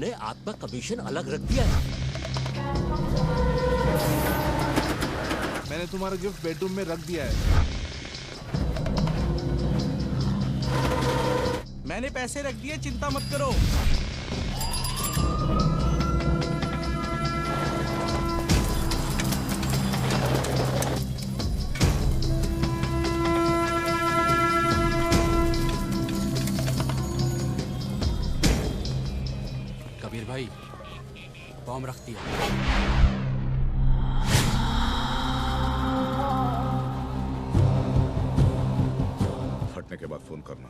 मैंने आपका कमीशन अलग रख दिया है। मैंने तुम्हारा गिफ्ट बेडरूम में रख दिया है। मैंने पैसे रख दिए, चिंता मत करो। कबीर भाई, बॉम्ब रख दिया। फटने के बाद फोन करना।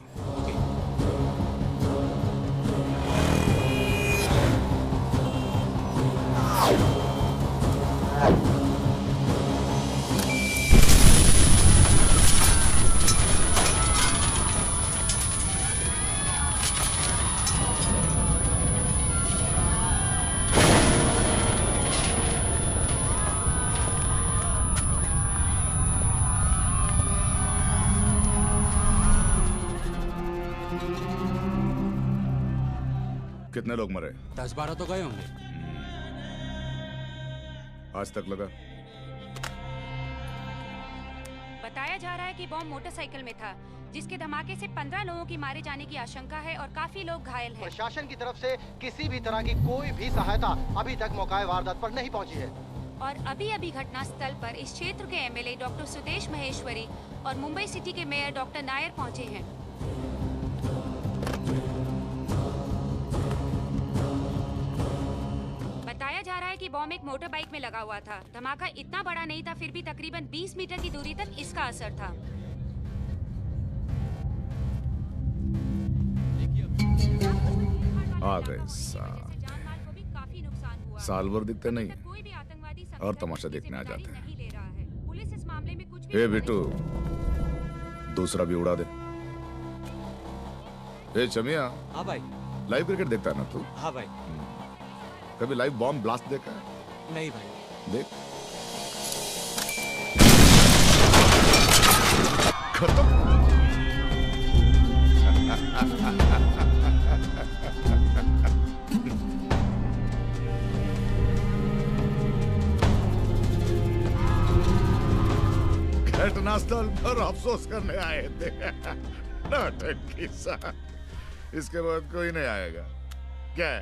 कितने लोग मरे? 10-12 तो गए होंगे। आज तक लगा? बताया जा रहा है कि बॉम्ब मोटरसाइकिल में था, जिसके धमाके से 15 लोगों की मारे जाने की आशंका है और काफी लोग घायल हैं। प्रशासन की तरफ से किसी भी तरह की कोई भी सहायता अभी तक मौका वारदात पर नहीं पहुंची है। और अभी घटना स्थल पर इस क्षेत्र के एमएलए डॉक्टर सुदेश महेश्वरी और मुंबई सिटी के मेयर डॉक्टर नायर पहुंचे हैं। बताया जा रहा है कि बॉम्ब एक मोटर बाइक में लगा हुआ था। धमाका इतना बड़ा नहीं था, फिर भी तकरीबन 20 मीटर की दूरी तक इसका असर था। आ गए साल भर दिखते नहीं और तमाशा देखने आ जाते हैं। पुलिस इस मामले में कुछ ए बिट्टू, दूसरा भी उड़ा दे। ए चमिया। हाँ भाई। लाइव क्रिकेट देखता है ना तू? हाँ भाई। कभी लाइव बॉम्ब ब्लास्ट देखा है? नहीं भाई। देख, खत्म। घटनास्थल पर अफसोस करने आए थे। नौटंकी सा। इसके बाद कोई नहीं आएगा क्या?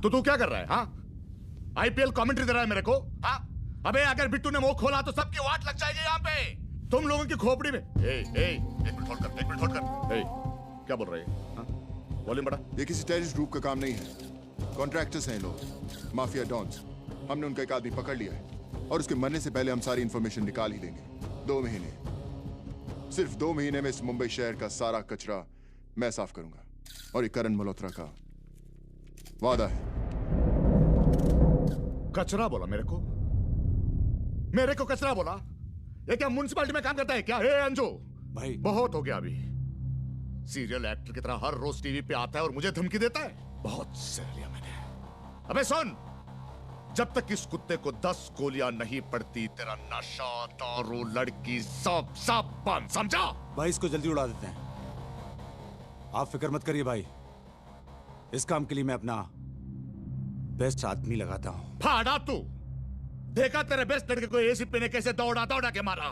तो तू क्या कर रहा है? हाँ, आईपीएल कमेंट्री दे रहा है मेरे को? हाँ, अबे अगर बिट्टू ने मुंह खोला तो सबकी वाट लग जाएगी यहाँ पे। तुम लोगों की खोपड़ी में। एक मिनट होल्ड कर, एक मिनट होल्ड कर। क्या बोल रहे हैं? हाँ, वॉल्यूम बढ़ा। ये किसी टेररिस्ट ग्रुप का काम नहीं है। कॉन्ट्रैक्टर्स हैं लोग, माफिया डॉन्स। हमने उनका एक आदमी पकड़ लिया है और उसके मरने से पहले हम सारी इंफॉर्मेशन निकाल ही देंगे। 2 महीने, सिर्फ 2 महीने में इस मुंबई शहर का सारा कचरा मैं साफ करूंगा और ये करण मल्होत्रा का वादा है। कचरा बोला मेरे को? मेरे को कचरा बोला? ये क्या म्युनिसिपैलिटी में काम करता है क्या? हे अंजू भाई, बहुत हो गया अभी। सीरियल एक्टर की तरह हर रोज टीवी पे आता है और मुझे धमकी देता है। बहुत सह लिया मैंने। अबे सुन, जब तक इस कुत्ते को 10 गोलियां नहीं पड़ती तेरा नशा, दारू, लड़की सब सब बंद, समझा? भाई इसको जल्दी उड़ा देते हैं। आप फिक्र मत करिए भाई, इस काम के लिए मैं अपना बेस्ट आदमी लगाता हूं। फाड़ा तू, देखा तेरे बेस्ट लड़के को एसीपी ने कैसे दौड़ा दौड़ा के मारा।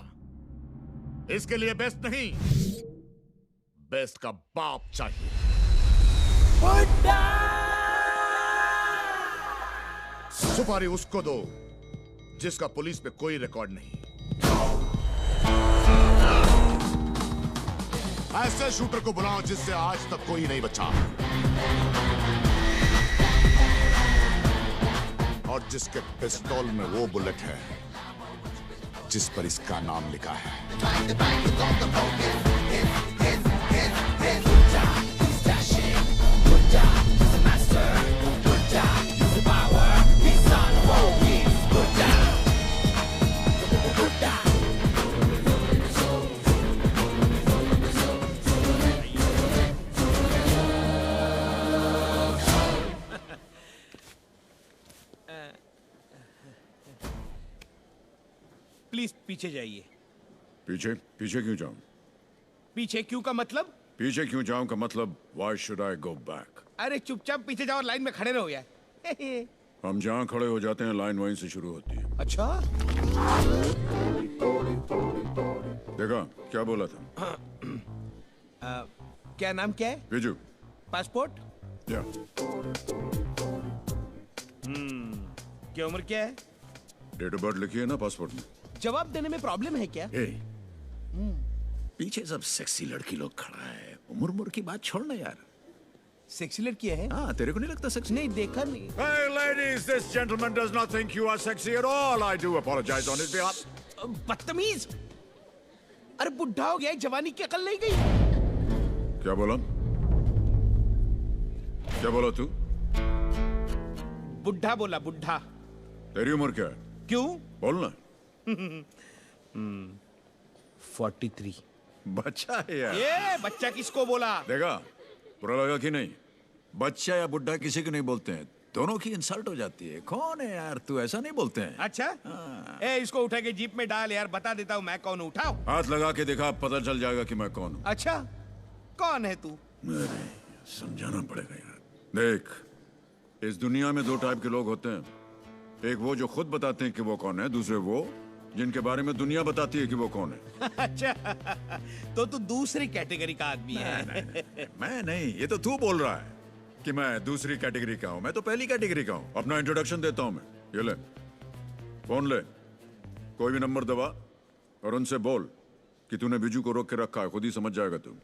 इसके लिए बेस्ट नहीं, बेस्ट का बाप चाहिए। सुपारी उसको दो जिसका पुलिस पे कोई रिकॉर्ड नहीं। ऐसे शूटर को बुलाओ जिससे आज तक कोई नहीं बचा और जिसके पिस्तौल में वो बुलेट है जिस पर इसका नाम लिखा है। प्लीज पीछे जाइए। पीछे पीछे क्यों जाऊं? पीछे क्यों का मतलब? पीछे क्यों जाऊं का मतलब why should I go back? अरे चुपचाप पीछे जाओ और लाइन में खड़े रहो यार। हम जहां खड़े हो जाते हैं लाइन वहीं से शुरू होती है। अच्छा, देखा क्या बोला था? क्या नाम क्या है? विजू। पासपोर्ट? या क्या उम्र क्या है? डेट ऑफ बर्थ लिखी है ना पासपोर्ट में। जवाब देने में प्रॉब्लम है क्या? पीछे सब सेक्सी लड़की लोग खड़ा है, उम्र उम्र की बात छोड़ना यार। सेक्सी लड़की है? हाँ, तेरे को नहीं लगता सेक्सी? नहीं, देखा नहीं। Hey ladies, this gentleman does not think you are sexy at all. I do apologize on his behalf. बदतमीज! अरे बुढ़ा हो गया है, जवानी की अकल नहीं गई। क्या बोला? क्या बोला तू? बुढ़ा बोला, बुढ़ा। तेरी उम्र क्या है? क्यों? बोलना। 43। बच्चा है यार। ये बच्चा किसको बोला? देखा बुरा लगा कि नहीं? बच्चा या बुढ़ा किसी को नहीं बोलते हैं, दोनों की इंसल्ट हो जाती है। कौन है यार तू? ऐसा नहीं बोलते हैं। अच्छा, ए इसको उठा के जीप में डाल यार, बता देता हूँ मैं कौन हूँ। उठाओ। हाथ लगा के देखा, पता चल जाएगा कि मैं कौन हूँ। अच्छा, कौन है तू? अरे समझाना पड़ेगा यार। देख, इस दुनिया में 2 टाइप के लोग होते हैं। एक वो जो खुद बताते हैं कि वो कौन है, दूसरे वो जिनके बारे में दुनिया बताती है कि वो कौन है। अच्छा, तो तू दूसरी कैटेगरी का आदमी है। नहीं, मैं नहीं, ये तो तू बोल रहा है कि मैं दूसरी कैटेगरी का हूं। मैं तो पहली कैटेगरी का हूं। अपना इंट्रोडक्शन देता हूं मैं। ये ले फोन, ले कोई भी नंबर दबा और उनसे बोल कि तूने बिजू को रोक के रखा है। खुद ही समझ जाएगा तू।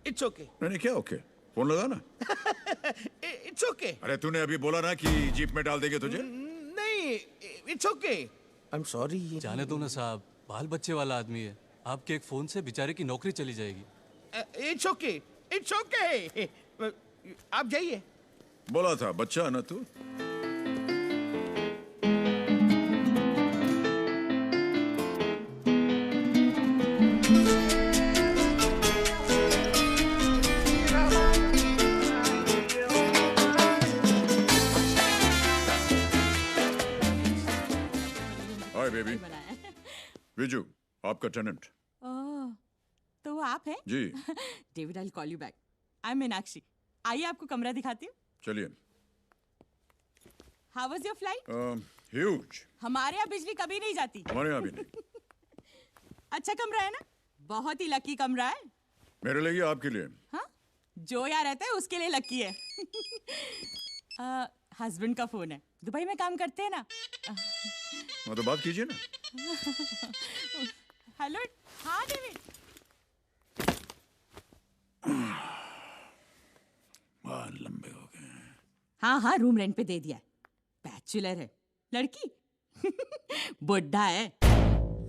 It's okay. नहीं क्या ओके? फोन लगा ना। It's okay. अरे तूने अभी बोला ना कि जीप में डाल देंगे तुझे। नहीं, it's okay. I am sorry. जाने दो ना साहब, बाल बच्चे वाला आदमी है। आपके एक फोन से बेचारे की नौकरी चली जाएगी। It's okay, it's okay. आप जाइए। बोला था बच्चा है ना तू। Hi baby. विजू, आपका टेनेंट। ओह, तो वो आप हैं? जी। David, I call you back. I am Meenakshi. आइए आपको कमरा दिखाती हूँ। चलिए। How was your flight? Huge. हमारे यहाँ बिजली कभी नहीं जाती। हमारे यहाँ भी नहीं। अच्छा कमरा है ना? बहुत ही लकी कमरा है। मेरे लिए या आपके लिए? हाँ, जो यहाँ रहता है उसके लिए लकी है। हस्बैंड का फोन है, दुबई में काम करते हैं ना। हाँ तो बात कीजिए ना। हेलो। हाँ डेविड। बाल लंबे हो गए हैं। हाँ हाँ, रूम रेंट पे दे दिया है। बैचलर है। लड़की बुढ़ा है।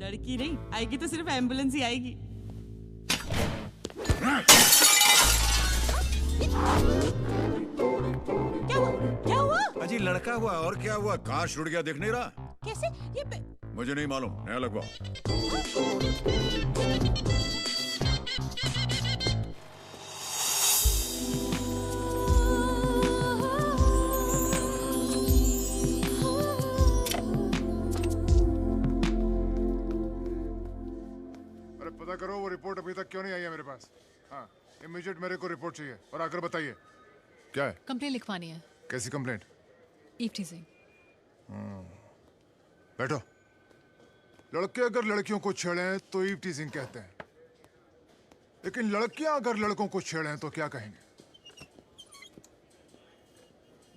लड़की नहीं आएगी तो सिर्फ एम्बुलेंस ही आएगी। क्या हुआ? क्या हुआ? अजी लड़का हुआ और क्या हुआ? कहाँ छूट गया दिख नहीं रहा? कैसे? ये मुझे नहीं मालूम, नया लगवाओ। मेरे पास। हाँ, इमीडिएट मेरे को रिपोर्ट चाहिए और आकर बताइए क्या है। कंप्लेंट लिखवानी है। कैसी कंप्लेंट? Eve teasing. बैठो। लड़के अगर लड़कियों को छेड़ें तो ईव टीजिंग कहते हैं, लेकिन लड़कियां अगर लड़कों को छेड़ें तो क्या कहेंगे?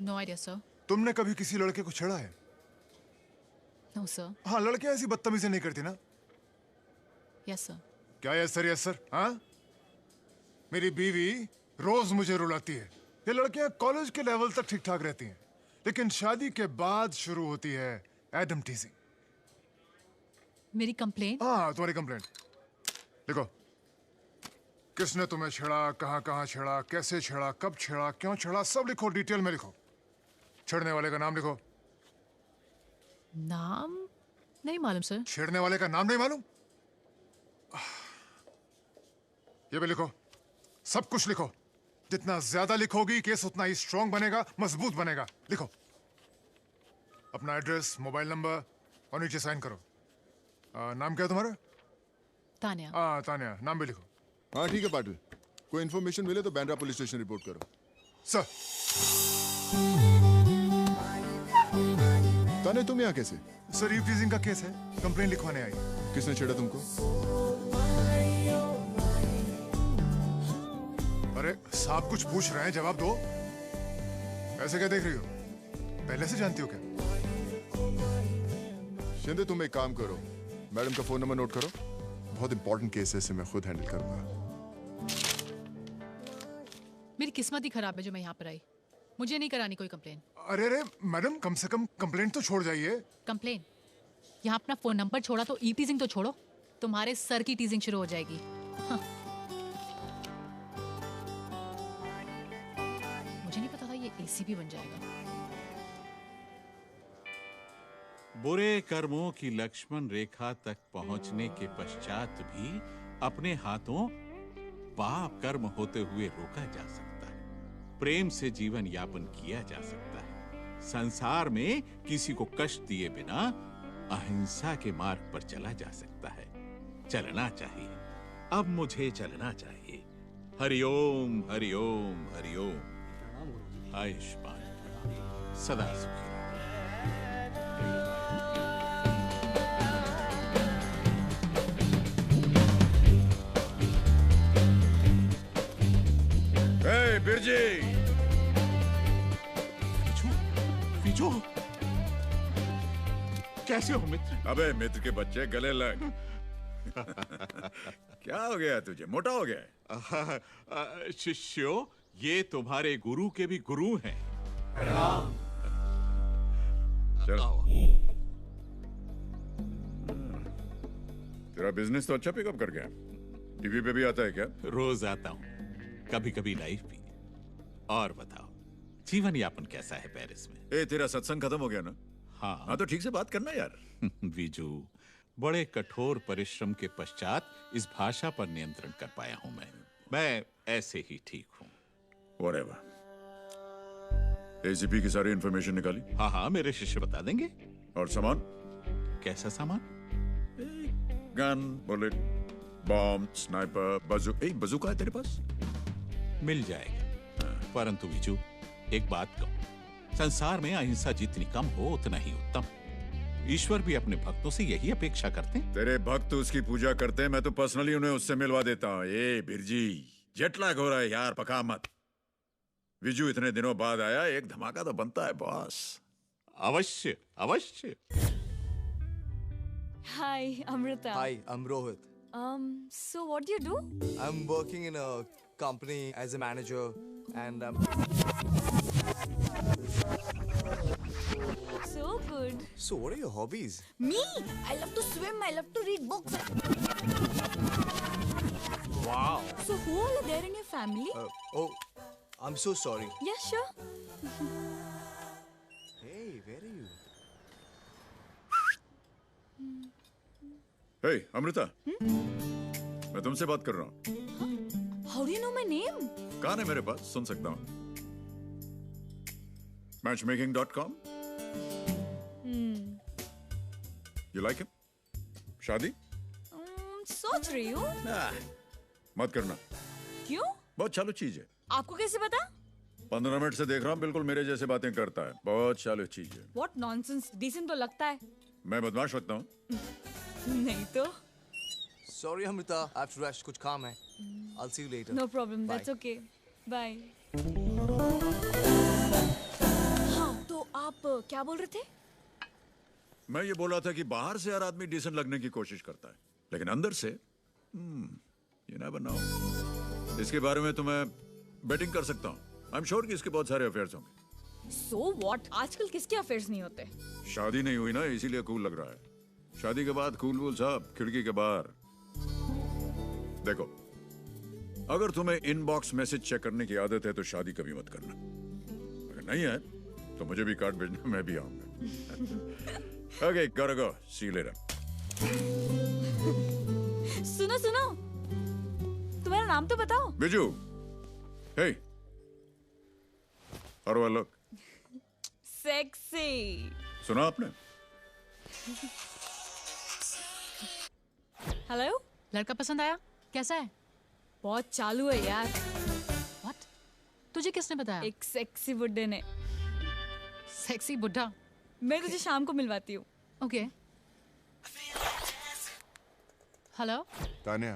No idea sir. तुमने कभी किसी लड़के को छेड़ा है? No sir. हाँ, लड़कियां ऐसी बदतमीजी नहीं करती ना? Yes sir. क्या यस सर? Yes sir. हाँ, मेरी बीवी रोज मुझे रुलाती है। ये लड़कियां कॉलेज के लेवल तक ठीक ठाक रहती हैं, लेकिन शादी के बाद शुरू होती है एडम टीजिंग। मेरी कंप्लेंट? हाँ, तुम्हारी कंप्लेंट लिखो। किसने तुम्हें छेड़ा, कहाँ कहाँ छेड़ा, कैसे छेड़ा, कब छेड़ा, क्यों छेड़ा, सब लिखो, डिटेल में लिखो। छेड़ने वाले का नाम लिखो। नाम नहीं मालूम सर। छेड़ने वाले का नाम नहीं मालूम? ये भी लिखो, सब कुछ लिखो। जितना ज्यादा लिखोगी केस उतना ही स्ट्रांग बनेगा, मजबूत बनेगा। लिखो अपना एड्रेस, मोबाइल नंबर और नीचे साइन करो। नाम क्या है तुम्हारा? तान्या। हाँ, तान्या, नाम भी लिखो। हाँ ठीक है पाटिल, कोई इन्फॉर्मेशन मिले तो बैंड्रा पुलिस स्टेशन रिपोर्ट करो। सर। तान्या, तुम यहाँ कैसे? सर, ईव टीजिंग का केस है, कंप्लेंट लिखवाने आई। किसने छेड़ा तुमको? अरे साहब, कुछ पूछ रहे हैं, जवाब दो। ऐसे क्या देख रही हो? पहले से जानती हो क्या? शिंदे, तुम एक काम करो, मैडम का फोन नंबर नोट करो। बहुत इंपॉर्टेंट केस है, इसे मैं खुद हैंडल करूंगा। मेरी किस्मत ही खराब है जो मैं यहाँ पर आई। मुझे नहीं करानी कोई कंप्लेंट। अरे अरे मैडम, कम से कम कंप्लेंट तो छोड़ जाइए। कंप्लेंट? यहाँ अपना फोन नंबर छोड़ा तो ईव टीजिंग तो छोड़ो, तुम्हारे सर की टीजिंग शुरू हो जाएगी। हाँ। मुझे नहीं पता था ये एसीपी बन जाएगा। बुरे कर्मों की लक्ष्मण रेखा तक पहुंचने के पश्चात भी अपने हाथों पाप कर्म होते हुए रोका जा सकता है। प्रेम से जीवन यापन किया जा सकता है। संसार में किसी को कष्ट दिए बिना अहिंसा के मार्ग पर चला जा सकता है। चलना चाहिए, अब मुझे चलना चाहिए। हरिओम हरिओम हरिओम। आयुष्मान सदा सुखी। बिरजी। विजू, कैसे हो मित्र? अबे मित्र के बच्चे, गले लग। क्या हो गया तुझे? मोटा हो गया? शिष्यो, ये तुम्हारे गुरु के भी गुरु हैं। चल। तेरा बिजनेस तो अच्छा पिकअप कर गया। टीवी पे भी आता है क्या? रोज आता हूँ, कभी कभी लाइव भी। और बताओ, जीवन यापन कैसा है पेरिस में? तेरा सत्संग खत्म हो गया ना? हाँ तो ठीक से बात करना यार। विजू, बड़े कठोर परिश्रम के पश्चात इस भाषा पर नियंत्रण कर पाया हूं मैं ऐसे ही ठीक हूँ। Whatever. एसीपी की सारी इंफॉर्मेशन निकाली? हाँ, मेरे शिष्य बता देंगे। और सामान? कैसा सामान? गन, बुलेट, बॉम्ब, स्नाइपर, बजूका है तेरे पास? मिल जाएगा। परंतु विजू, एक बात कहूं, संसार में अहिंसा जितनी कम हो उतना ही उत्तम। ईश्वर भी अपने भक्तों से यही अपेक्षा करते हैं। तेरे भक्त उसकी पूजा करते हैं, मैं तो पर्सनली उन्हें उससे मिलवा देता हूँ। ये बिरजी, जेट लैग हो रहा है यार, पका मत। विजू इतने दिनों बाद आया, एक धमाका तो बनता है बॉस। अवश्य अवश्य। Hi, Amrita. Hi, I'm Rohit. So what do you do? I'm working in a company as a manager and So good. So what are your hobbies? Me? I love to swim. I love to read books. Wow. So who all are there in your family? Oh, I'm so sorry. Yeah, sure. Hey, where are you? Hey, Amrita. मैं तुमसे बात कर रहा हूँ। How do you know my name? कान है मेरे पास, सुन सकता हूँ। Matchmaking.com. You like him? शादी? सोच रही हूँ। मत करना। क्यों? बहुत चालू चीज है। आपको कैसे पता? 15 मिनट से देख रहा हूँ, बिल्कुल मेरे जैसे बातें करता है। बहुत चालू चीज है। What nonsense! डिसेंट तो लगता है। मैं बदमाश लगता हूँ? नहीं तो। Sorry Amrita, I have to rush. कुछ काम है। I'll see you later. No problem. Bye. That's okay. Bye. हाँ, तो आप क्या बोल रहे थे? मैं ये बोल रहा था कि बाहर से हर आदमी डिसेंट लगने की कोशिश करता है, लेकिन अंदर से you never know. इसके बारे में तो मैं बेटिंग कर सकता हूँ। I'm sure कि इसके बहुत सारे अफेयर्स होंगे। So what? आजकल किसके अफेयर्स नहीं होते? शादी नहीं हुई ना, इसीलिए कूल लग रहा है। शादी के बाद कूल वूल साहब खिड़की के बाहर। देखो, अगर तुम्हें इनबॉक्स मैसेज चेक करने की आदत है तो शादी कभी मत करना। अगर नहीं है तो मुझे भी कार्ड भेजना, मैं भी आऊंगा। Okay, gotta go. See you later. सुनो सुनो, तुम्हारा नाम तो बताओ। Biju. Hey. How do I look? Sexy. सुना आपने? हेलो, लड़का पसंद आया? कैसा है? बहुत चालू है यार। What? तुझे किसने बताया? एक सेक्सी बुड्ढे ने। सेक्सी बुड्ढा? मैं तुझे शाम को मिलवाती हूँ। Okay. Hello. Tanya,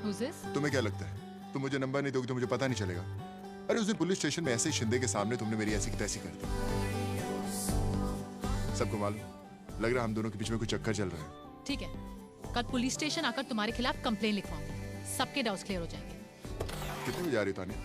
Who's this? तुम्हें क्या लगता है तुम मुझे नंबर नहीं दोगी तो मुझे पता नहीं चलेगा? अरे उस दिन पुलिस स्टेशन में ऐसे ही शिंदे के सामने तुमने मेरी ऐसी की तैसी कर दी। सबको मालूम, लग रहा हम दोनों के बीच में कुछ चक्कर चल रहा है। ठीक है, कल पुलिस स्टेशन आकर तुम्हारे खिलाफ कंप्लेन लिखवाऊंगी। सबके डाउट्स क्लियर हो जाएंगे। कितने बजे आ रही हो तान्या?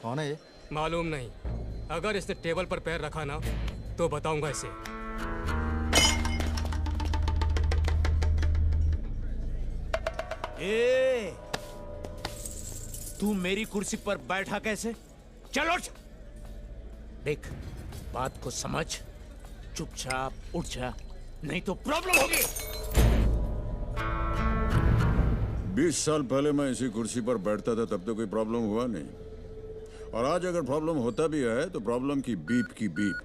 कौन है ये? मालूम नहीं। अगर इसने टेबल पर पैर रखा ना तो बताऊंगा इसे। ए, तू मेरी कुर्सी पर बैठा कैसे? चलो देख, बात को समझ, चुपचाप उठ जा, नहीं तो प्रॉब्लम होगी। 20 साल पहले मैं इसी कुर्सी पर बैठता था, तब तो कोई प्रॉब्लम हुआ नहीं। और आज अगर प्रॉब्लम होता भी है तो प्रॉब्लम की बीप की बीप।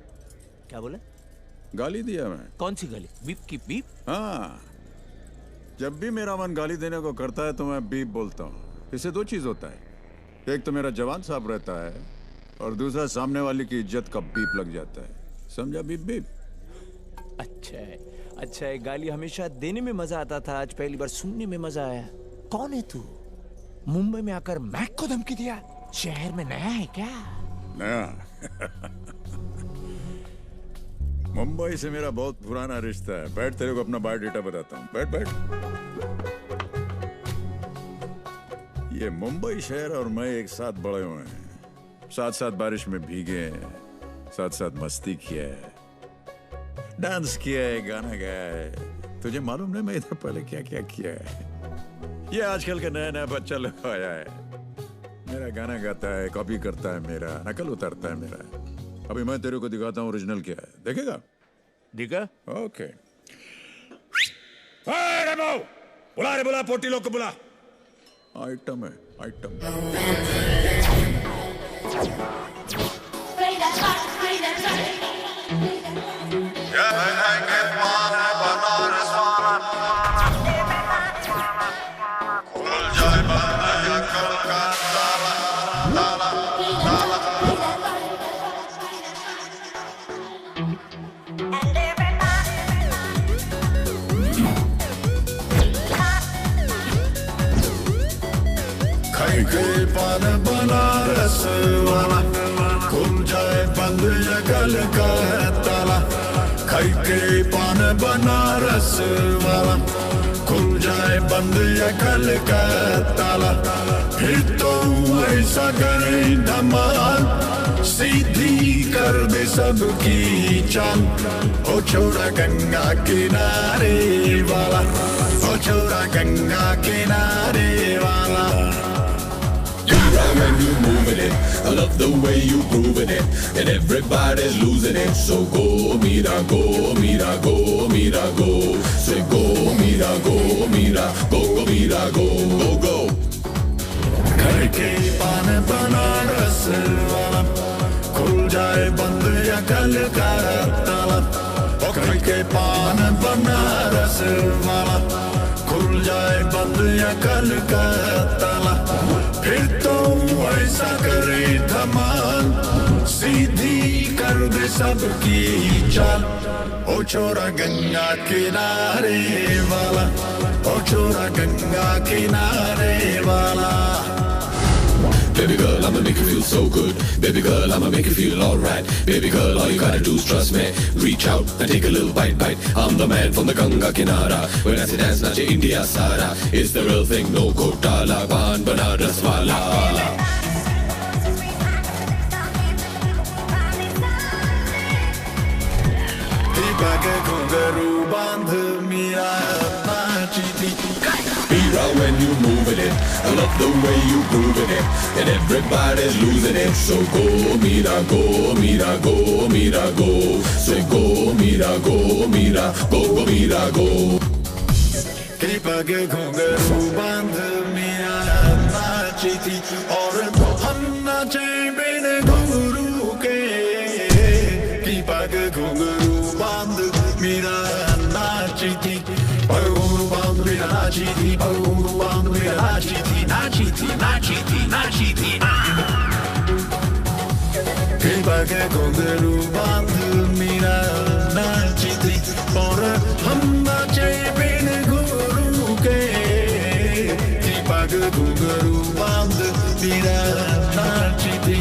क्या बोला? गाली दिया मैं। कौन सी गाली? बीप की बीप? हाँ, जब भी मेरा मन गाली देने को करता है तो मैं बीप बोलता हूँ। इससे दो चीज होता है, एक तो मेरा जवान साफ रहता है और दूसरा सामने वाले की इज्जत का बीप लग जाता है। समझा? Beep beep. अच्छा है, अच्छा है। गाली हमेशा देने में मजा आता था, आज पहली बार सुनने में मजा आया। कौन है तू? मुंबई में आकर मैक को धमकी दिया? शहर में नया है क्या? नया? मुंबई से मेरा बहुत पुराना रिश्ता है। बैठ, तेरे को अपना बायोडेटा बताता हूँ। बैठ बैठ। ये मुंबई शहर और मैं एक साथ बड़े हुए हैं, साथ साथ बारिश में भीगे हैं, साथ साथ मस्ती किया है, डांस किया है, गाना गाया है। तुझे मालूम नहीं मैं इधर पहले क्या क्या किया है? ये आजकल का नया नया बच्चा लगा आया है, मेरा गाना गाता है, कॉपी करता है, मेरा नकल उतारता है मेरा। अभी मैं तेरे को दिखाता हूँ ओरिजिनल क्या है, देखेगा? दिखा? ओके। बुला रे, बुला पोटी लोग को बुला। आइटम है, item. Yeah, I get one, but not as one. पान बनारस वाला खुल जाए बंद या गल का है ताला खाई के पान बनारस वाला खुल जाए बंद या गल का है ताला फिर तो ऐसा करे धमाल सीधी कर दे सबकी चाल ओ छोरा गंगा किनारे वाला ओ छोरा गंगा किनारे वाला When you moving it, I love the way you grooving it, and everybody's losing it. So go, mira, go, mira, go, mira, go. Say go, mira, go, mira, go, go, mira, go, go, go. घर के पान बनारस वाला खुल जाए बंद या कल का ताला घर के पान बनारस वाला खुल जाए बंद या कल का ताला फिर तो ऐसा करे धमाल सीधी कर दे सबकी चाल ओ छोरा गंगा किनारे वाला ओ छोरा गंगा किनारे वाला Baby girl, I'ma make you feel so good. Baby girl, I'ma make you feel alright. Baby girl, all you gotta do is trust me. Reach out and take a little bite. I'm the man from the Ganga Kinara. When I say dance, nache India Sara. It's the real thing, no Kotala. Pan Banaras wala. Baga gungaru bandh mira nachiti Mira when you moving it, I love the way you grooving it, and everybody's losing it. So go, mira, go, mira, go, mira, go. Say go, mira, go, mira, go, go, mira, go. Baga gungaru bandh mira nachiti aur hum nache bin guru ke baga gungaru Mira nachiti, paruru band mira nachiti, paruru band mira nachiti, nachiti, nachiti, nachiti. Kripa ke gungaru band mira nachiti, aur hum nache bin guru ke. Kripa ke gungaru band mira nachiti.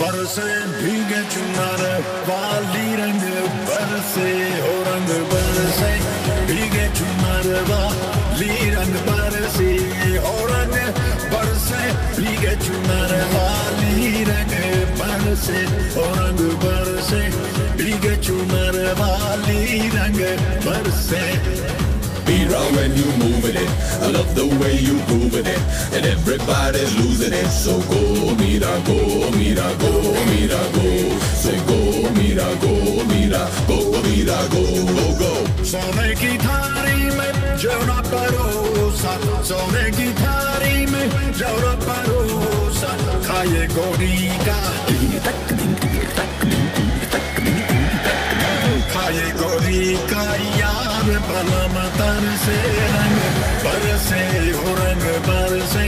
बरसे भीगे चुनार वाली रंग बरसे हो रंग बरसे भीगे चुनार वाली रंग बरसे हो रंग बरसे भीगे चुनार वाली रंग बरसे हो रंग बरसे भीगे चुनार वाली रंग बरसे Mira when you moving it, I love the way you grooving it, and everybody's losing it. So go, mira, go, mira, go, mira, go. Say go, mira, go, mira, go, go, mira, go, go, go. सोने की थारी में जौना परोसा सोने की थारी में जौना परोसा खाए गोरी का खाए गोरी का यार बलम तर से रंग बरसे हो रंग बरसे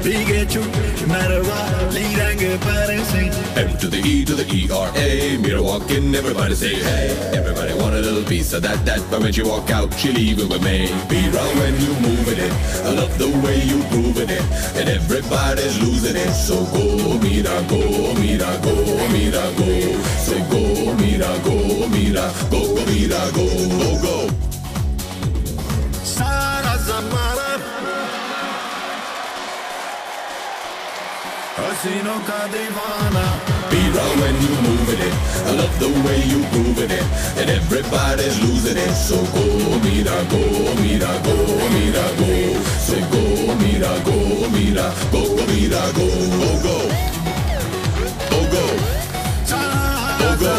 भीगे चुप नरवाली रंग बरसे M to the E to the E-R-A. Mira walk in, everybody say hey. Everybody want a little piece of that, but when she walk out, she leaving with me. Mira when you moving it, I love the way you grooving it, and everybody's losing it. So go, mira, go, mira, go, mira, go. Say go, mira, go, mira, go, go, mira, go, go, go. सारा ज़माना हसीनों का दीवाना Mira when you moving it, I love the way you grooving it, and everybody's losing it. So go, mira, go, mira, go, mira, go. Say go, mira, go, mira, go, go, mira, go, go, go. Go, go. Go, go.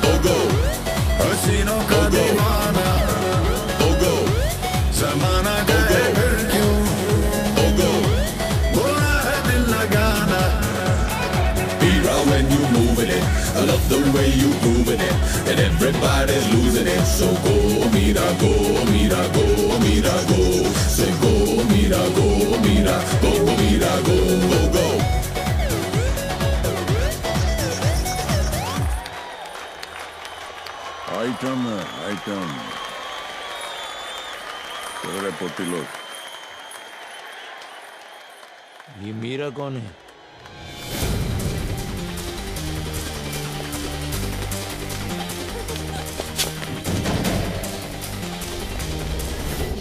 Go, go. हसीनों का दीवाना ज़माना गए फिर क्यों बुरा है दिल लगाना Mira when you moving it, I love love the way you grooving it, and everybody's losing it. So go, mira, go, mira, go, mira, go. Say go, mira, go, mira, go, mira, go, go, go. Item है item. तेरे पोती लोग। ये मीरा कौन है?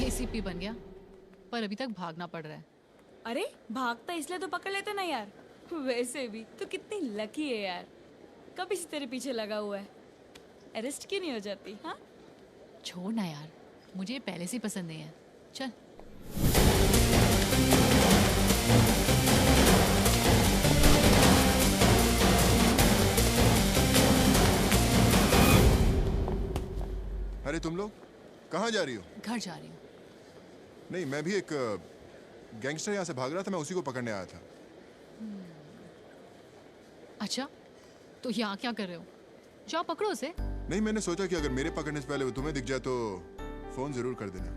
ACP बन गया, पर अभी तक भागना पड़ रहा है। अरे भागता इसलिए तो पकड़ लेते ना यार। वैसे भी तो कितनी लकी है यार, कभी से तेरे पीछे लगा हुआ है। अरेस्ट क्यों नहीं हो जाती? हाँ छोड़ ना यार, मुझे पहले से ही पसंद नहीं है। चल। अरे तुम लोग कहाँ जा रही हो? घर जा रही हूँ। नहीं, मैं भी एक गैंगस्टर यहाँ से भाग रहा था, मैं उसी को पकड़ने आया था। अच्छा, तो यहाँ क्या कर रहे हो? जाओ पकड़ो उसे। नहीं, मैंने सोचा कि अगर मेरे पकड़ने से पहले वो तुम्हें दिख जाए तो फोन जरूर कर देना।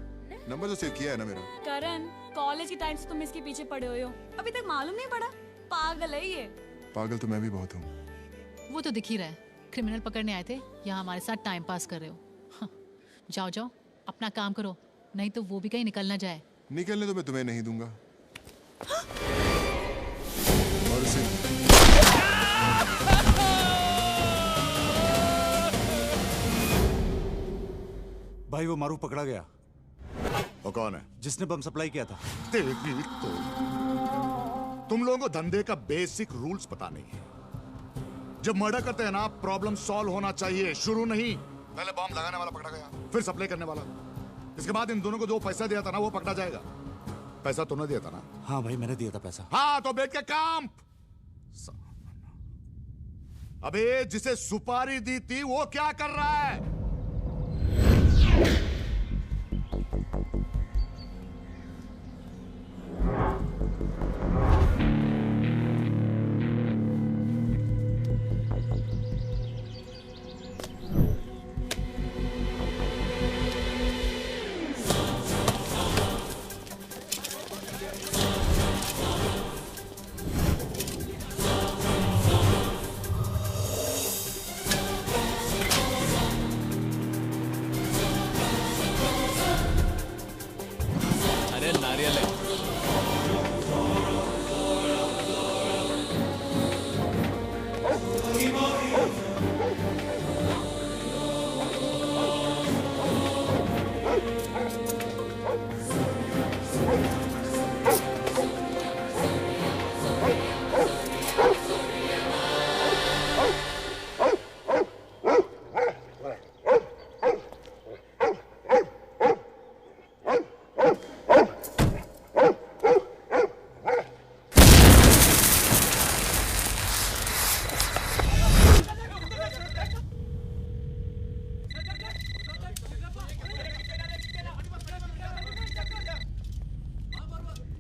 नंबर तो सेव किया है ना मेरा? करण, कॉलेज के टाइम से तुम इसके पीछे पड़े हुए हो, अभी तक मालूम नहीं पड़ा? पागल है ये। पागल तो मैं भी बहुत हूँ। वो तो दिख ही रहा है, क्रिमिनल पकड़ने आए थे, यहाँ हमारे साथ टाइम पास कर रहे हो। जाओ जाओ, अपना काम करो, नहीं तो वो भी कहीं निकल ना जाए। निकलने तो मैं तुम्हें नहीं दूंगा। और उसे भाई वो मारूफ पकड़ा गया। वो कौन है? जिसने बम सप्लाई किया था। तेरी तो तुम लोगों को धंधे का बेसिक रूल्स पता नहीं है। जब मर्डर करते हैं ना, प्रॉब्लम सॉल्व होना चाहिए, शुरू नहीं। पहले बम लगाने वाला पकड़ा गया, फिर सप्लाई करने वाला, इसके बाद इन दोनों को जो पैसा दिया था ना वो पकड़ा जाएगा। पैसा तूने दिया था ना? हाँ भाई, मैंने दिया था पैसा। हाँ, तो बैठ के काम। अबे जिसे सुपारी दी थी वो क्या कर रहा है?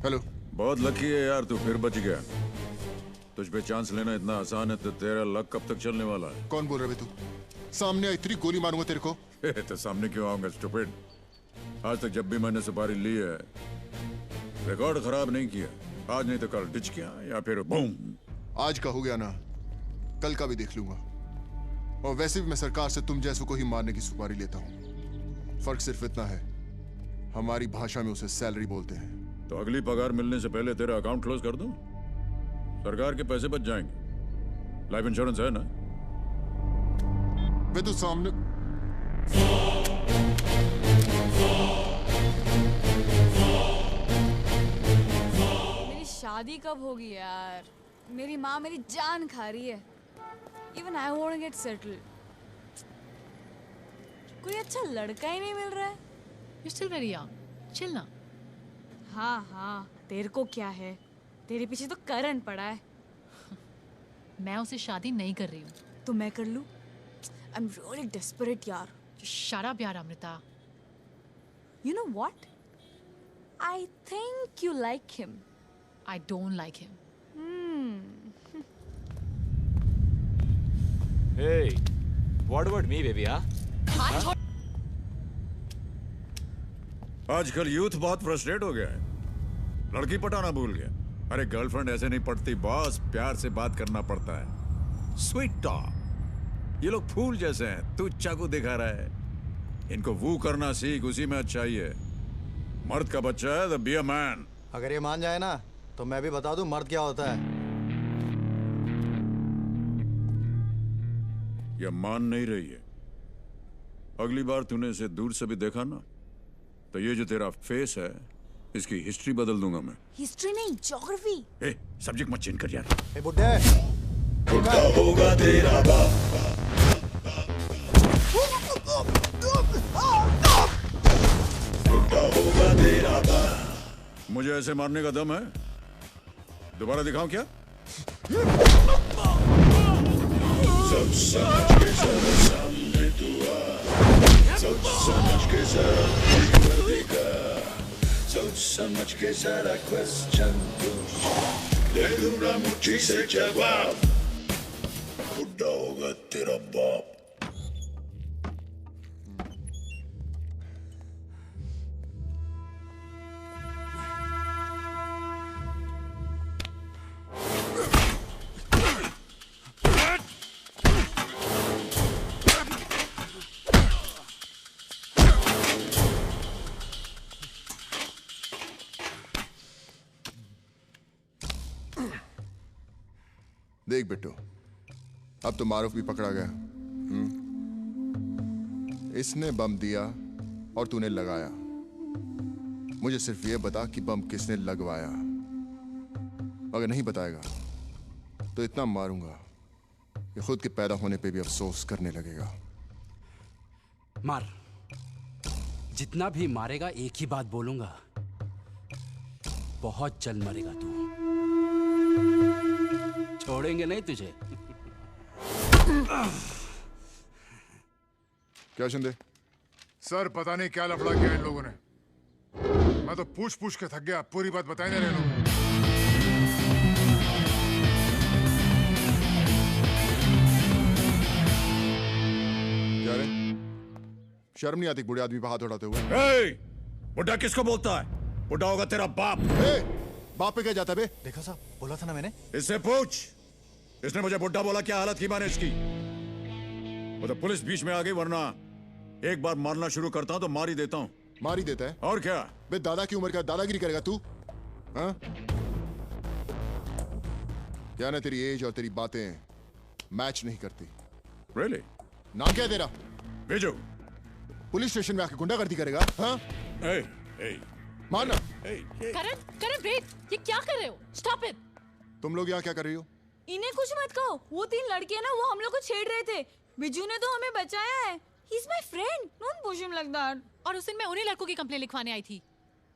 हेलो। बहुत लकी है यार, तू फिर बच गया। तुझ पे चांस लेना इतना आसान है तो तेरा लक कब तक चलने वाला है? कौन बोल रहा है तू? सामने आई, तेरी गोली मारूंगा तेरे को। तो सामने क्यों आऊंगा स्टूपिड? आज तक जब भी मैंने सुपारी ली है रिकॉर्ड खराब नहीं किया। आज नहीं तो कल डिच किया या फिर बूम। आज का हो गया ना, कल का भी देख लूंगा। और वैसे भी मैं सरकार से तुम जैसों को ही मारने की सुपारी लेता हूँ। फर्क सिर्फ इतना है, हमारी भाषा में उसे सैलरी बोलते हैं। तो अगली पगार मिलने से पहले तेरा अकाउंट क्लोज कर दूं? सरकार के पैसे बच जाएंगे। लाइफ इंश्योरेंस है ना? वे तो सामने मेरी शादी कब होगी यार? मेरी माँ मेरी जान खा रही है। Even I want to get settled. कोई अच्छा लड़का ही नहीं मिल रहा है। You're still very young. Chill ना। हाँ हाँ, तेरे को क्या है? तेरे पीछे तो करण पड़ा है। मैं उसे शादी नहीं कर रही हूँ। तो मैं कर लूँ? I'm really desperate यार। Shut up यार Amrita. You know what? I think you like him. I don't like him. Hey, what about me, baby? हाँ? आजकल यूथ बहुत फ्रस्ट्रेट हो गया है। लड़की पटाना भूल गया। अरे गर्लफ्रेंड ऐसे नहीं पटती बॉस, प्यार से बात करना पड़ता है। Sweet talk. ये लोग फूल जैसे हैं, तू चाकू दिखा रहा है। इनको वू करना सीख, उसी में अच्छाई है। मर्द का बच्चा है, तो बी अ मैन। अगर ये मान जाए ना तो मैं भी बता दूं मर्द क्या होता है। ये मान नहीं रही है। अगली बार तूने इसे दूर से भी देखा ना, तो ये जो तेरा फेस है, इसकी हिस्ट्री बदल दूंगा मैं। हिस्ट्री नहीं, ज्योग्राफी। ए, सब्जेक्ट मत चेंज कर यार। ए बुड्ढे, बुड्ढा होगा तेरा बाप। बुड्ढा होगा तेरा बाप। मुझे ऐसे मारने का दम है? दोबारा दिखाऊं क्या? सब समझ के जरा सामने तू आ। सब समझ के जरा दिखा। सब समझ के जरा क्वेश्चन पूछ। दे दूंगा मुट्ठी से जवाब। बुड्ढा होगा तेरा बाप। देख बिट्टू, अब तो मारूफ भी पकड़ा गया। इसने बम दिया और तूने लगाया। मुझे सिर्फ ये बता कि बम किसने लगवाया। अगर नहीं बताएगा तो इतना मारूंगा कि खुद के पैदा होने पे भी अफसोस करने लगेगा। मार। जितना भी मारेगा एक ही बात बोलूंगा, बहुत जल्द मरेगा तू। छोड़ेंगे नहीं तुझे। क्या शिंदे? सर पता नहीं क्या लफड़ा किया इन लोगों ने। मैं तो पूछ पूछ के थक गया, पूरी बात बताए नहीं रहे लोग। क्या रे? शर्म नहीं आती बुढ़े आदमी पे हाथ उठाते हुए? ए, बुढ़ा किसको बोलता है? बुढ़ा होगा तेरा बाप। बाप पे क्या जाता बे? देखा साहब, बोला था ना मैंने। इससे पूछ। इसने मुझे बुढ़ा बोला, क्या हालत की मैंने इसकी। वो तो पुलिस बीच में आ गई, वरना एक बार मारना शुरू करता हूं तो मार ही देता हूं। मार ही देता है? और क्या? बे दादा की उम्र का दादागिरी करेगा तू? हाँ? क्या ना तेरी एज और तेरी बातें मैच नहीं करती। Really? नाम क्या है तेरा? भेजो। पुलिस स्टेशन में आके गुंडागर्दी करेगा? हाँ? मारना। करण, करण वेट, ये क्या कर रहे हो? Stop it. तुम लोग यहाँ क्या कर रही हो? इन्हें कुछ मत कहो। वो 3 लड़कियां ना, वो हम लोग को छेड़ रहे थे। बिजू ने तो हमें बचाया है। He's my friend. Don't push him like that. और उस दिन मैं उन्हीं लड़कों की कंप्लेंट लिखवाने आई थी।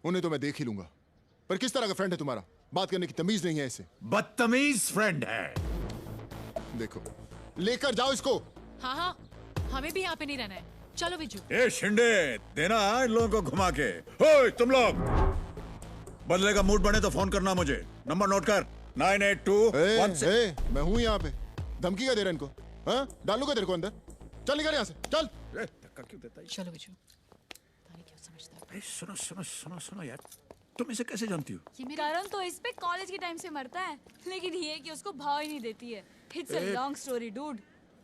उन्हें तो मैं देख ही लूंगा, पर किस तरह का फ्रेंड है तुम्हारा? बात करने की तमीज नहीं है इसे। बदतमीज फ्रेंड है। देखो, लेकर जाओ इसको। हाँ हाँ, हमें भी यहाँ पे नहीं रहना है। चलो बिजू। ए शिंदे, देना इन लोगों को घुमा के। ओए तुम लोग, बदले का मूड बने तो फोन करना मुझे। नंबर नोट कर, 98216। मैं हूँ यहाँ पे। धमकी क्या दे रहा इनको? हाँ? डालूंगा तेरे को अंदर। चल निकल यहाँ से, चल। धक्का क्यों देता है? चलो बिजू। क्या समझता है? सुनो सुनो सुनो सुनो यार, तुम इसे कैसे जानती हो? ये करण तो इस पे कॉलेज के टाइम से मरता है, लेकिन ये कि उसको भाव ही नहीं देती है। It's a long story, dude.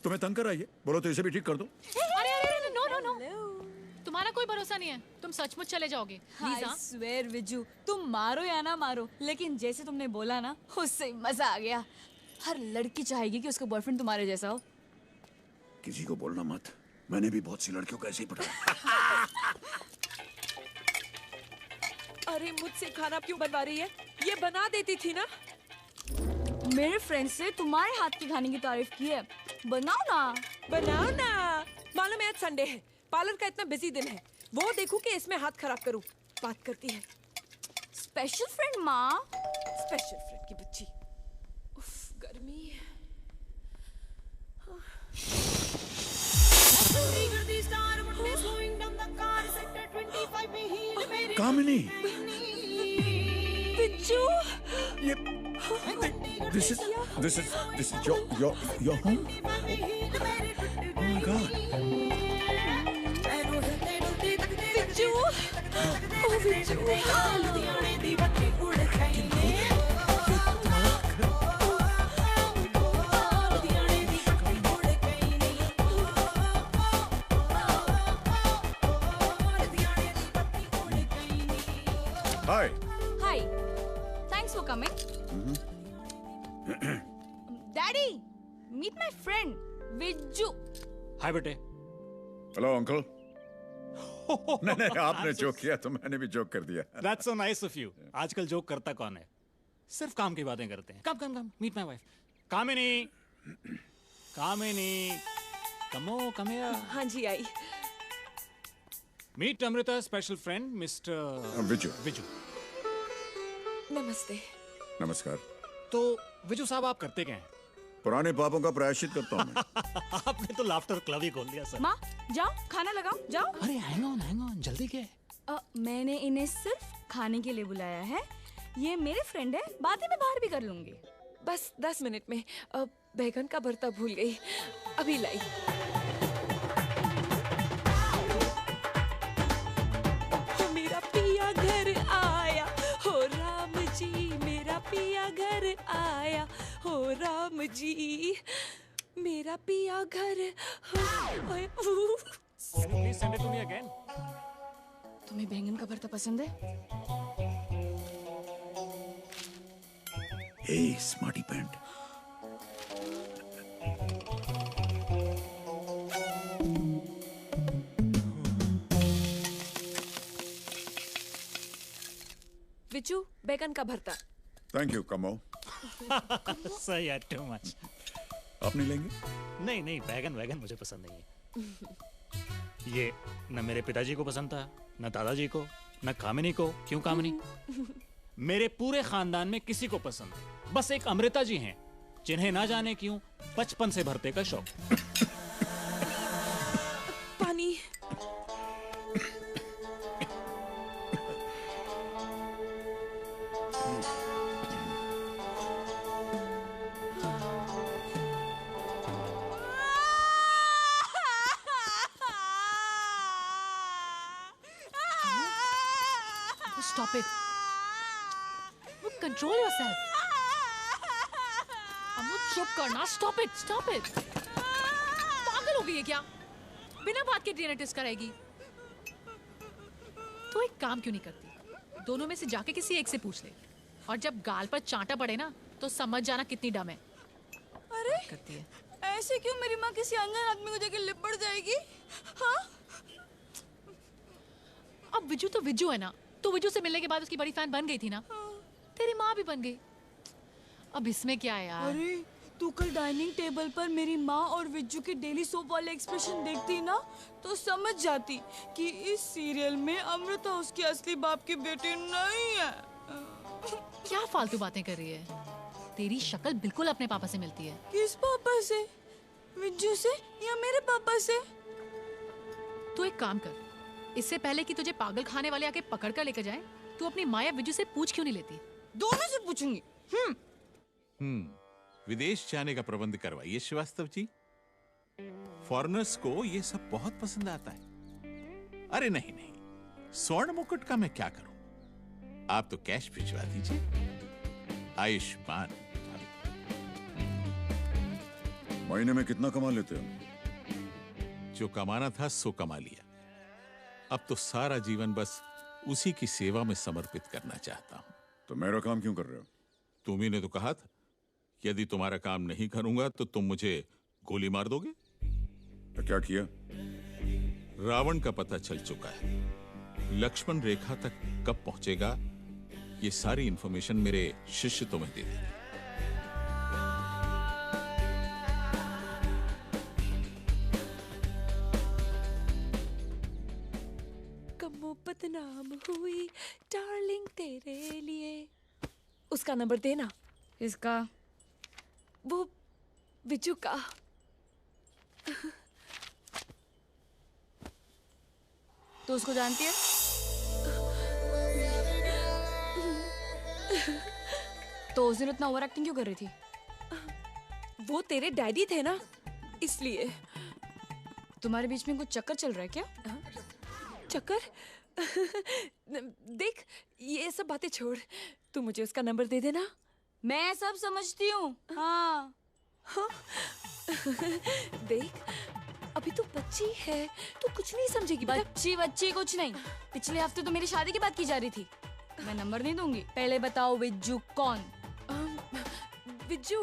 तुम्हें तंग कर आई है? बोलो तो इसे भी ठीक कर दो। अरे अरे नो नो नो, तुम्हारा कोई भरोसा नहीं है। तुम सचमुच चले जाओगे। I swear, विजू, तुम मारो या ना मारो, लेकिन जैसे तुमने बोला ना, उससे मजा आ गया। हर लड़की चाहेगी कि उसका बॉयफ्रेंड तुम्हारे जैसा हो। किसी को बोलना मत, मैंने भी बहुत सी लड़कियों को ऐसे ही पटाया। अरे मुझसे खाना क्यों बनवा रही है? ये बना देती थी ना। मेरे फ्रेंड से तुम्हारे हाथ की खाने की तारीफ की है। बनाओ ना। बनाओ ना। मालूम है आज संडे है, पार्लर का इतना बिजी दिन है। वो देखूं कि इसमें हाथ खराब करूं। बात करती है। स्पेशल फ्रेंड माँ। स्पेशल फ्रेंड की बच्ची। उफ, गर्मी। कामिनी, बिच्छू, ये This is your home? Oh my God. Vijju, O Vijju. Hi. Hi. Thanks for coming. Daddy, meet my friend Vijju. हाय बेटे। Hello uncle. नहीं आपने जोक किया तो मैंने भी जोक कर दिया। That's so nice of you. आजकल जोक करता कौन है? सिर्फ काम की बातें करते हैं। Come, meet my wife. Kamini, come here. हाँ जी आई। Meet Amrita's special friend, Mr. Viju. नमस्ते। नमस्कार। तो विजू साहब आप करते क्या हैं? पुराने पापों का प्रायश्चित करता हूँ मैं। आपने तो लाफ्टर क्लब ही खोल दिया सर। माँ, जाओ खाना लगाओ, जाओ। अरे हैंग ऑन, जल्दी क्या है? मैंने इन्हें सिर्फ खाने के लिए बुलाया है। ये मेरे फ्रेंड है, बातें मैं बाहर भी कर लूंगी। बस 10 मिनट में बैगन का भरता भूल गई, अभी लाई। मेरा पिया घर आया, हो राम जी, मेरा पिया घर आया, हो राम जी, मेरा पिया घर। Please send it to me again. तुम्हें बैंगन का भरता पसंद है? Hey, smarty pant. विजू, बैगन का भरता। Thank you, कमो। सही है, too much. आप नहीं लेंगे? नहीं, बैगन मुझे पसंद नहीं है। ये न मेरे पिताजी को पसंद था, न दादाजी को, न कामिनी को। क्यों कामिनी? मेरे पूरे खानदान में किसी को पसंद नहीं। बस एक अमृता जी हैं, जिन्हें ना जाने क्यों बचपन से भरते का शौक। पानी। Stop it. Control yourself. अमृत चुप करना। Stop it. पागल हो गई है क्या? बिना बात के डीएनए टेस्ट कराएगी? तो एक काम क्यों नहीं करती? दोनों में से जाके किसी एक से पूछ ले, और जब गाल पर चांटा पड़े ना तो समझ जाना कितनी डम है। अरे करती है। ऐसे क्यों मेरी माँ किसी अनजान आदमी को देख के लिपट जाएगी? हाँ? अब विजू तो विजू है ना, तो विजू से मिलने के बाद उसकी बड़ी फैन बन गई थी ना। तेरी माँ भी बन गई। अब इसमें क्या है यार? अरे तू कल डाइनिंग टेबल पर मेरी माँ और विज्जू के डेली सोप वाले एक्सप्रेशन देखती ना तो समझ जाती कि इस सीरियल में अमृता उसके असली बाप की बेटी नहीं है। क्या फालतू बातें कर रही है? तेरी शक्ल बिल्कुल अपने पापा से मिलती है। किस पापा से? विज्जू से या मेरे पापा से? तू एक काम कर, इससे पहले कि तुझे पागल खाने वाले आके पकड़ कर लेकर जाए, तू अपनी माँ या विजू से पूछ क्यों नहीं लेती? दोनों से पूछूंगी। विदेश जाने का प्रबंध करवाइए श्रीवास्तव जी। फॉरेनर्स को ये सब बहुत पसंद आता है। अरे नहीं, स्वर्ण मुकुट का मैं क्या करूं? आप तो कैश भिजवा दीजिए। आयुष्मान। महीने में कितना कमा लेते हो? जो कमाना था सो कमा लिया। अब तो सारा जीवन बस उसी की सेवा में समर्पित करना चाहता हूं। तो मेरा काम क्यों कर रहे हो? तुम्ही ने तो कहा था, यदि तुम्हारा काम नहीं करूंगा तो तुम मुझे गोली मार दोगे। तो क्या किया? रावण का पता चल चुका है। लक्ष्मण रेखा तक कब पहुंचेगा, ये सारी इंफॉर्मेशन मेरे शिष्य तुम्हें दे देंगे। कमो बदनाम हुई डार्लिंग तेरे लिए। उसका नंबर देना। इसका? वो विजू का। तो उसको जानती है? तो तो उस दिन इतना ओवर एक्टिंग क्यों कर रही थी? वो तेरे डैडी थे ना, इसलिए। तुम्हारे बीच में कुछ चक्कर चल रहा है क्या? चक्कर? देख, ये सब बातें छोड़, तू मुझे उसका नंबर दे देना। मैं सब समझती हूँ। हाँ। देख, अभी तो बच्ची है, तू कुछ नहीं समझेगी। बच्ची कुछ नहीं। पिछले हफ्ते तो मेरी शादी की बात की जा रही थी। मैं नंबर नहीं दूंगी। पहले बताओ विज्जू कौन? विज्जू?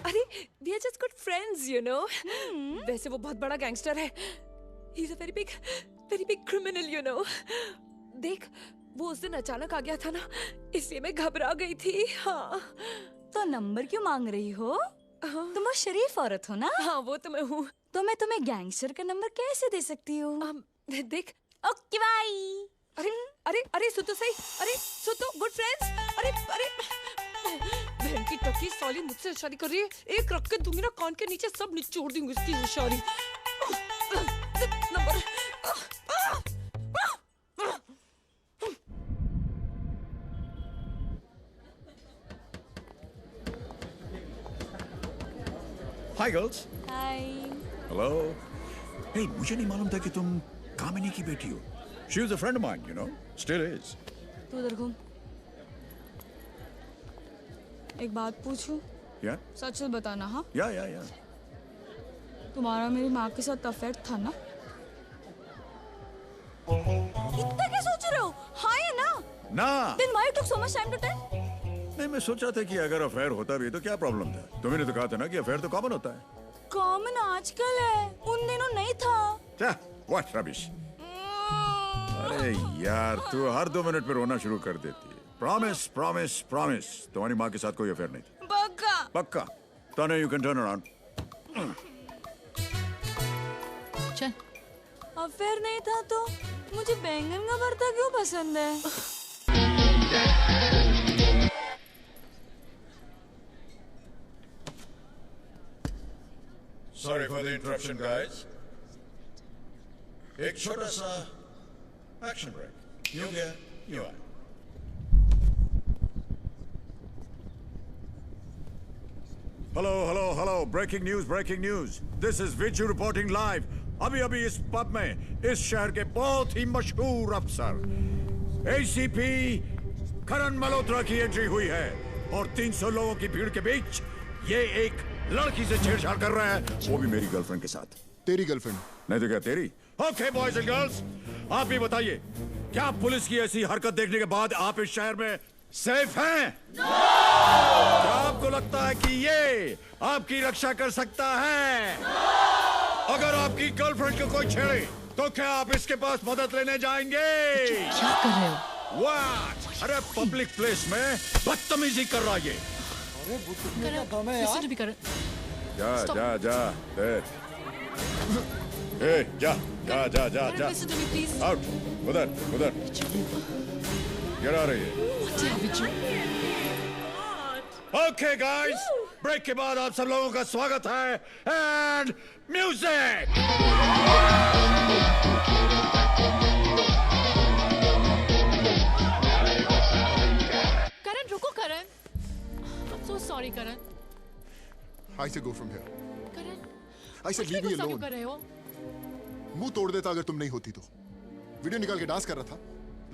अरे, we are just good friends, you know. वैसे वो बहुत बड़ा गैंगस्टर है। He's a very big criminal, you know. देख, वो उस दिन अचानक आ गया था ना, इसलिए मैं घबरा गई थी। हाँ। तो नंबर क्यों मांग रही हो? तुम बहुत शरीफ औरत हो ना? हाँ, वो तो मैं हूँ। तो मैं तुम्हें गैंगस्टर का नंबर कैसे दे सकती हूँ? देख। Okay bye. अरे सुन तो सही। अरे सुन तो, गुड फ्रेंड्स। अरे बहन की टक्की साली मुझसे शादी कर रही है। एक रख के दूंगी ना कान के नीचे, सब निचोड़ दूंगी उसकी होशियारी। Number. Hi girls. Hi. Hello. Hey, मुझे नहीं मालूम था कि तुम कामिनी की बेटी हो. She was a friend of mine, you know. Still is. तू उधर घूम। एक बात पूछूं? Yeah. सच सच बताना। हाँ? Yeah. तुम्हारा मेरी माँ के साथ अफेयर था ना? इतना क्या सोच रहे हो? हाँ या ना? ना। Then why you took so much time to tell? नहीं, मैं सोचा था कि अगर अफेयर होता भी तो क्या प्रॉब्लम था. तुमने तो कहा था ना कि अफेयर तो कॉमन होता है. कॉमन आजकल है, उन दिनों नहीं था। What rubbish. अरे यार, तू हर 2 मिनट पे रोना शुरू कर देती है. Promise. तुम्हारी माँ के साथ कोई अफेयर नहीं था. पक्का. Tanya, you can turn around. चल. अफेयर नहीं था तो मुझे बैंगन का भरता क्यों पसंद है? Sorry for the interruption, guys. एक छोटा सा एक्शन ब्रेक. न्यू गया, न्यू आया. Hello. Breaking news. This is Viju reporting live. अभी इस पब में इस शहर के बहुत ही मशहूर अफसर ACP करण मल्होत्रा की एंट्री हुई है और 300 लोगों की भीड़ के बीच ये एक लड़की से छेड़छाड़ कर रहा है, वो भी मेरी गर्लफ्रेंड के साथ. तेरी गर्लफ्रेंड? नहीं तो क्या तेरी? ओके बॉयज एंड गर्ल्स, आप भी बताइए, क्या पुलिस की ऐसी हरकत देखने के बाद आप इस शहर में सेफ हैं? क्या आपको लगता है कि ये आपकी रक्षा कर सकता है? अगर आपकी गर्लफ्रेंड को कोई छेड़े तो क्या आप इसके पास मदद लेने जाएंगे? क्या कर रहे हो? What? अरे पब्लिक प्लेस में बदतमीजी कर रहा ये. Listen to me, Karan. जा. जा. Listen to me, please. Out. उधर. Get out of here. What have you? Okay, guys. Break के बाद आप सब लोगों का स्वागत है. And music. Karan, रुको Karan. I'm so sorry, Karan. I said go from here. Karan. I said leave me गुस्सा क्यों alone. कर रहे हो? मुंह तोड़ देता अगर तुम नहीं होती तो. वीडियो निकाल के डांस कर रहा था.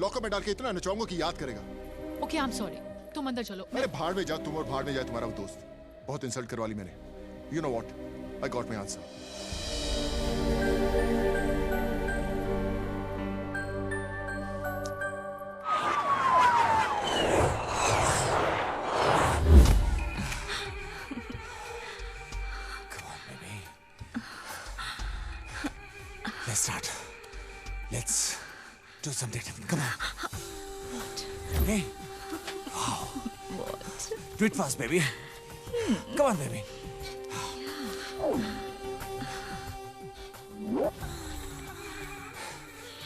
लॉकअप में डाल के इतना नचाऊंगा कि याद करेगा. Okay, I'm sorry. तुम अंदर चलो. अरे भाड़ में जा तुम और भाड़ में जाए तुम्हारा वो दोस्त. बहुत इंसल्ट करवा ली मैंने. You know what? I got my answer. Let's start. Let's do something different. Come on. What? Okay? Wow. What? Do it fast, baby. Come on, baby.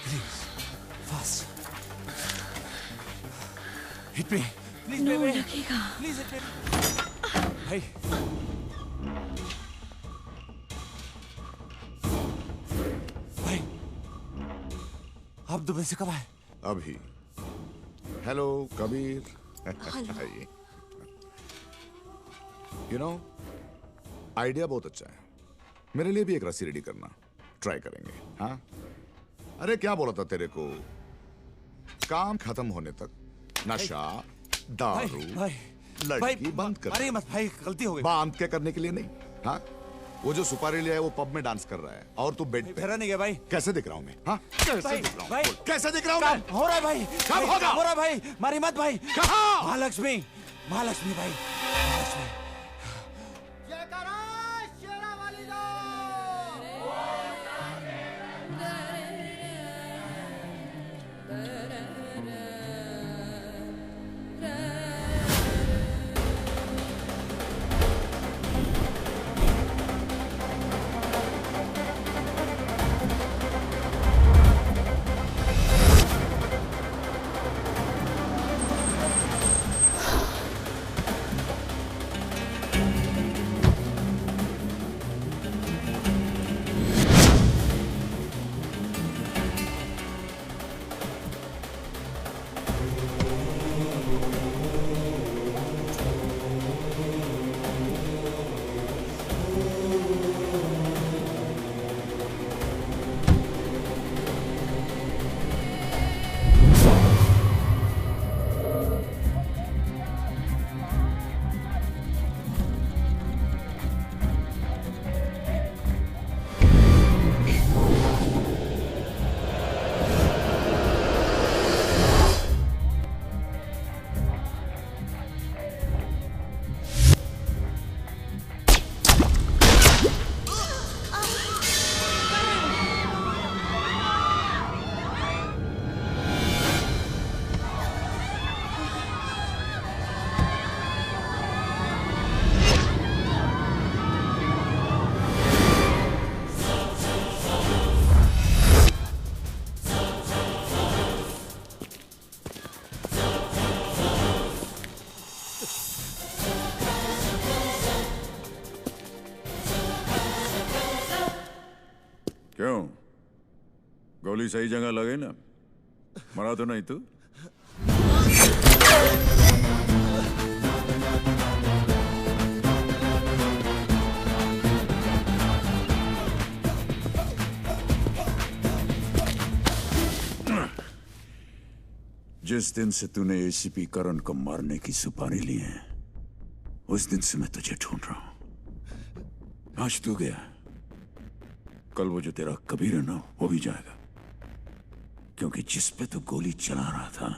Please, fast. Hit me. Please, No, baby. लगेगा. Please hit me. Hey. भाई, आप Dubai से कब आए? अभी. Hello Kabir. Hello. You know, idea बहुत अच्छा है। मेरे लिए भी एक रस्सी रेडी करना, ट्राई करेंगे। हाँ, अरे क्या बोला था तेरे को, काम खत्म होने तक नशा, दारू, लड़की बंद कर। अरे मत भाई, गलती हो गई। बांध के करने के लिए नहीं। हाँ, वो जो सुपारी लिया है वो पब में डांस कर रहा है और तू बेड पे। फेरा नहीं गया भाई। कैसे दिख रहा हूँ मैं? हाँ, कैसे दिख रहा हूँ? कैसे दिख रहा हूँ मैं? हो रहा है भाई। कब होगा? हो रहा है भाई, मारी मत भाई। कहाँ? महालक्ष्मी, महालक्ष्मी भाई, महालक्ष्मी। क्यों, गोली सही जगह लगे ना? मरा तो नहीं तू? जिस दिन से तूने एसीपी करण को मारने की सुपारी ली है, उस दिन से मैं तुझे ढूंढ रहा हूं। आज तू गया, कल वो जो तेरा कबीर है ना, वो भी जाएगा। क्योंकि जिस पे तू गोली चला रहा था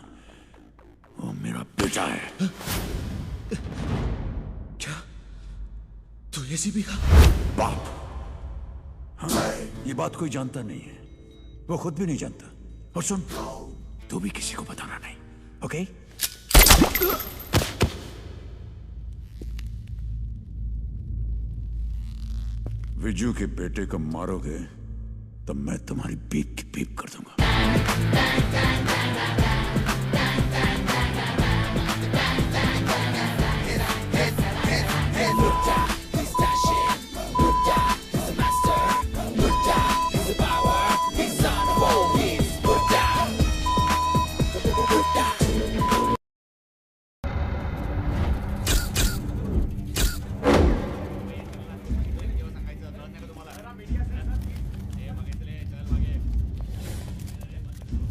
वो मेरा बेटा है। क्या तू एसीपी का बाप? हाँ, ये बात कोई जानता नहीं है, वो खुद भी नहीं जानता। और सुन, तू भी किसी को बताना नहीं, ओके? विजू के बेटे को मारोगे तो मैं तुम्हारी बीप की बीप कर दूंगा।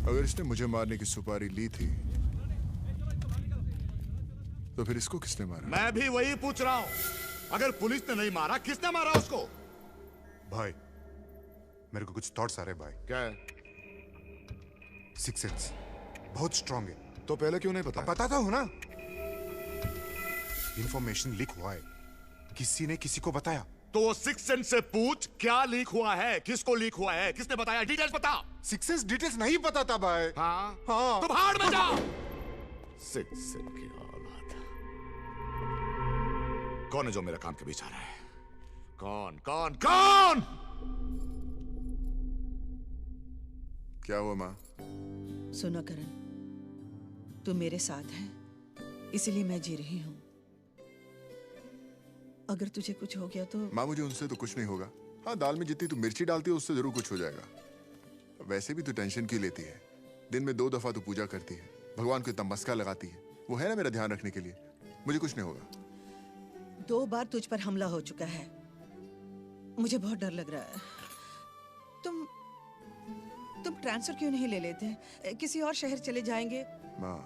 अगर इसने मुझे मारने की सुपारी ली थी तो फिर इसको किसने मारा? मैं भी वही पूछ रहा हूं। अगर पुलिस ने नहीं मारा, किसने मारा उसको? भाई मेरे को कुछ थॉट्स आ रहे भाई। क्या है? सिक्स सेंस बहुत स्ट्रांग है। तो पहले क्यों नहीं बताया? बताता हूं ना। इंफॉर्मेशन लीक हुआ है, किसी ने किसी को बताया। तो वो सिक्स सेंस से पूछ, क्या लीक हुआ है, किसको लीक हुआ है, किसने बताया, डिटेल्स बता। सिक्स सेंस डिटेल्स नहीं पता था भाई। हाँ हाँ तो भाड़ में जाओ। सिक्स सेंस की औलाद कौन है जो मेरा काम के बीच आ रहा है? कौन कौन कौन? क्या हुआ माँ? सुनो करण, तू मेरे साथ है, इसलिए मैं जी रही हूँ। अगर तुझे कुछ हो गया तो? माँ मुझे उनसे तो कुछ नहीं होगा। हाँ, दाल में जितनी तू मिर्ची डालती है उससे जरूर कुछ हो जाएगा। वैसे भी तू टेंशन क्यों लेती है? दिन में 2 दफा तू पूजा करती है, भगवान को इतना मस्का लगाती है, वो है ना मेरा ध्यान रखने के लिए। मुझे कुछ नहीं होगा। 2 बार तुझ पर हमला हो चुका है। मुझे बहुत डर लग रहा है। तुम ट्रांसफर क्यों नहीं ले लेते? किसी और शहर चले जाएंगे। माँ,